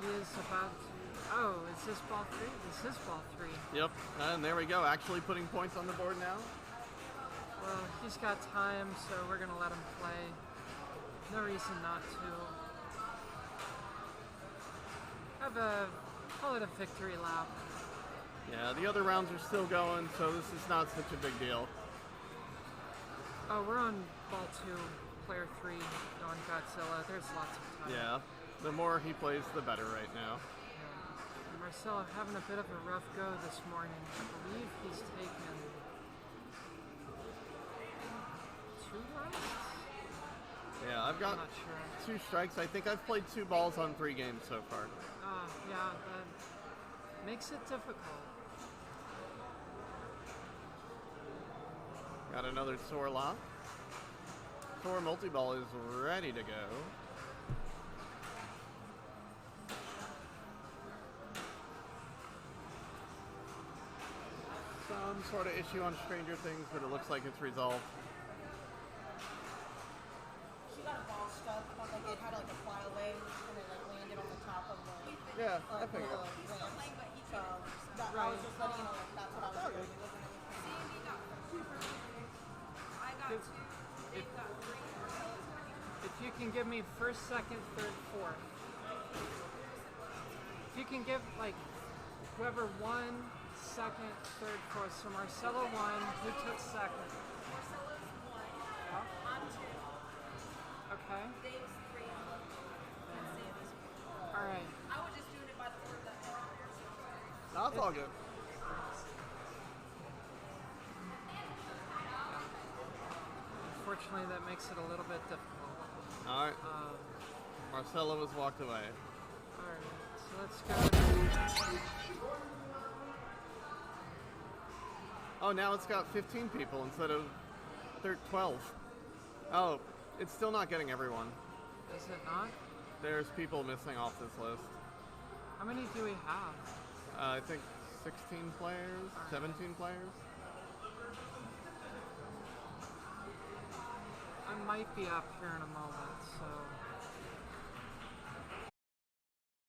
He is about to... Oh, is this ball three? This is ball three. Yep, and there we go. Actually putting points on the board now. Well, he's got time, so we're going to let him play. No reason not to. Call it a victory lap. Yeah, the other rounds are still going, so this is not such a big deal. Oh, we're on ball two, player three, on Godzilla. There's lots of time. Yeah, the more he plays, the better right now. Yeah. Marcelo having a bit of a rough go this morning. I believe he's taken 2 runs? Yeah, I've I'm got not sure. 2 strikes. I think I've played 2 balls on 3 games so far. Yeah, that makes it difficult. Got another Tor lock. Tor multi-ball is ready to go. Some sort of issue on Stranger Things, but it looks like it's resolved. She got a ball stuck, but like it had like a fly away, and it like landed on the top of the Yeah, I figured. ramp. So that, I was just letting you know like, that's what I was doing. It wasn't anything. If you can give me first, second, third, fourth. If you can give like whoever won, second, third, fourth. So Marcelo won. Who took second? Yeah. Okay. All right. No, it's all good. Unfortunately, that makes it a little bit difficult. All right. Marcelo has walked away. All right. So let's go. Oh, now it's got 15 people instead of 12. Oh, it's still not getting everyone. Is it not? There's people missing off this list. How many do we have? I think 16 players, 17 players. I might be up here in a moment, so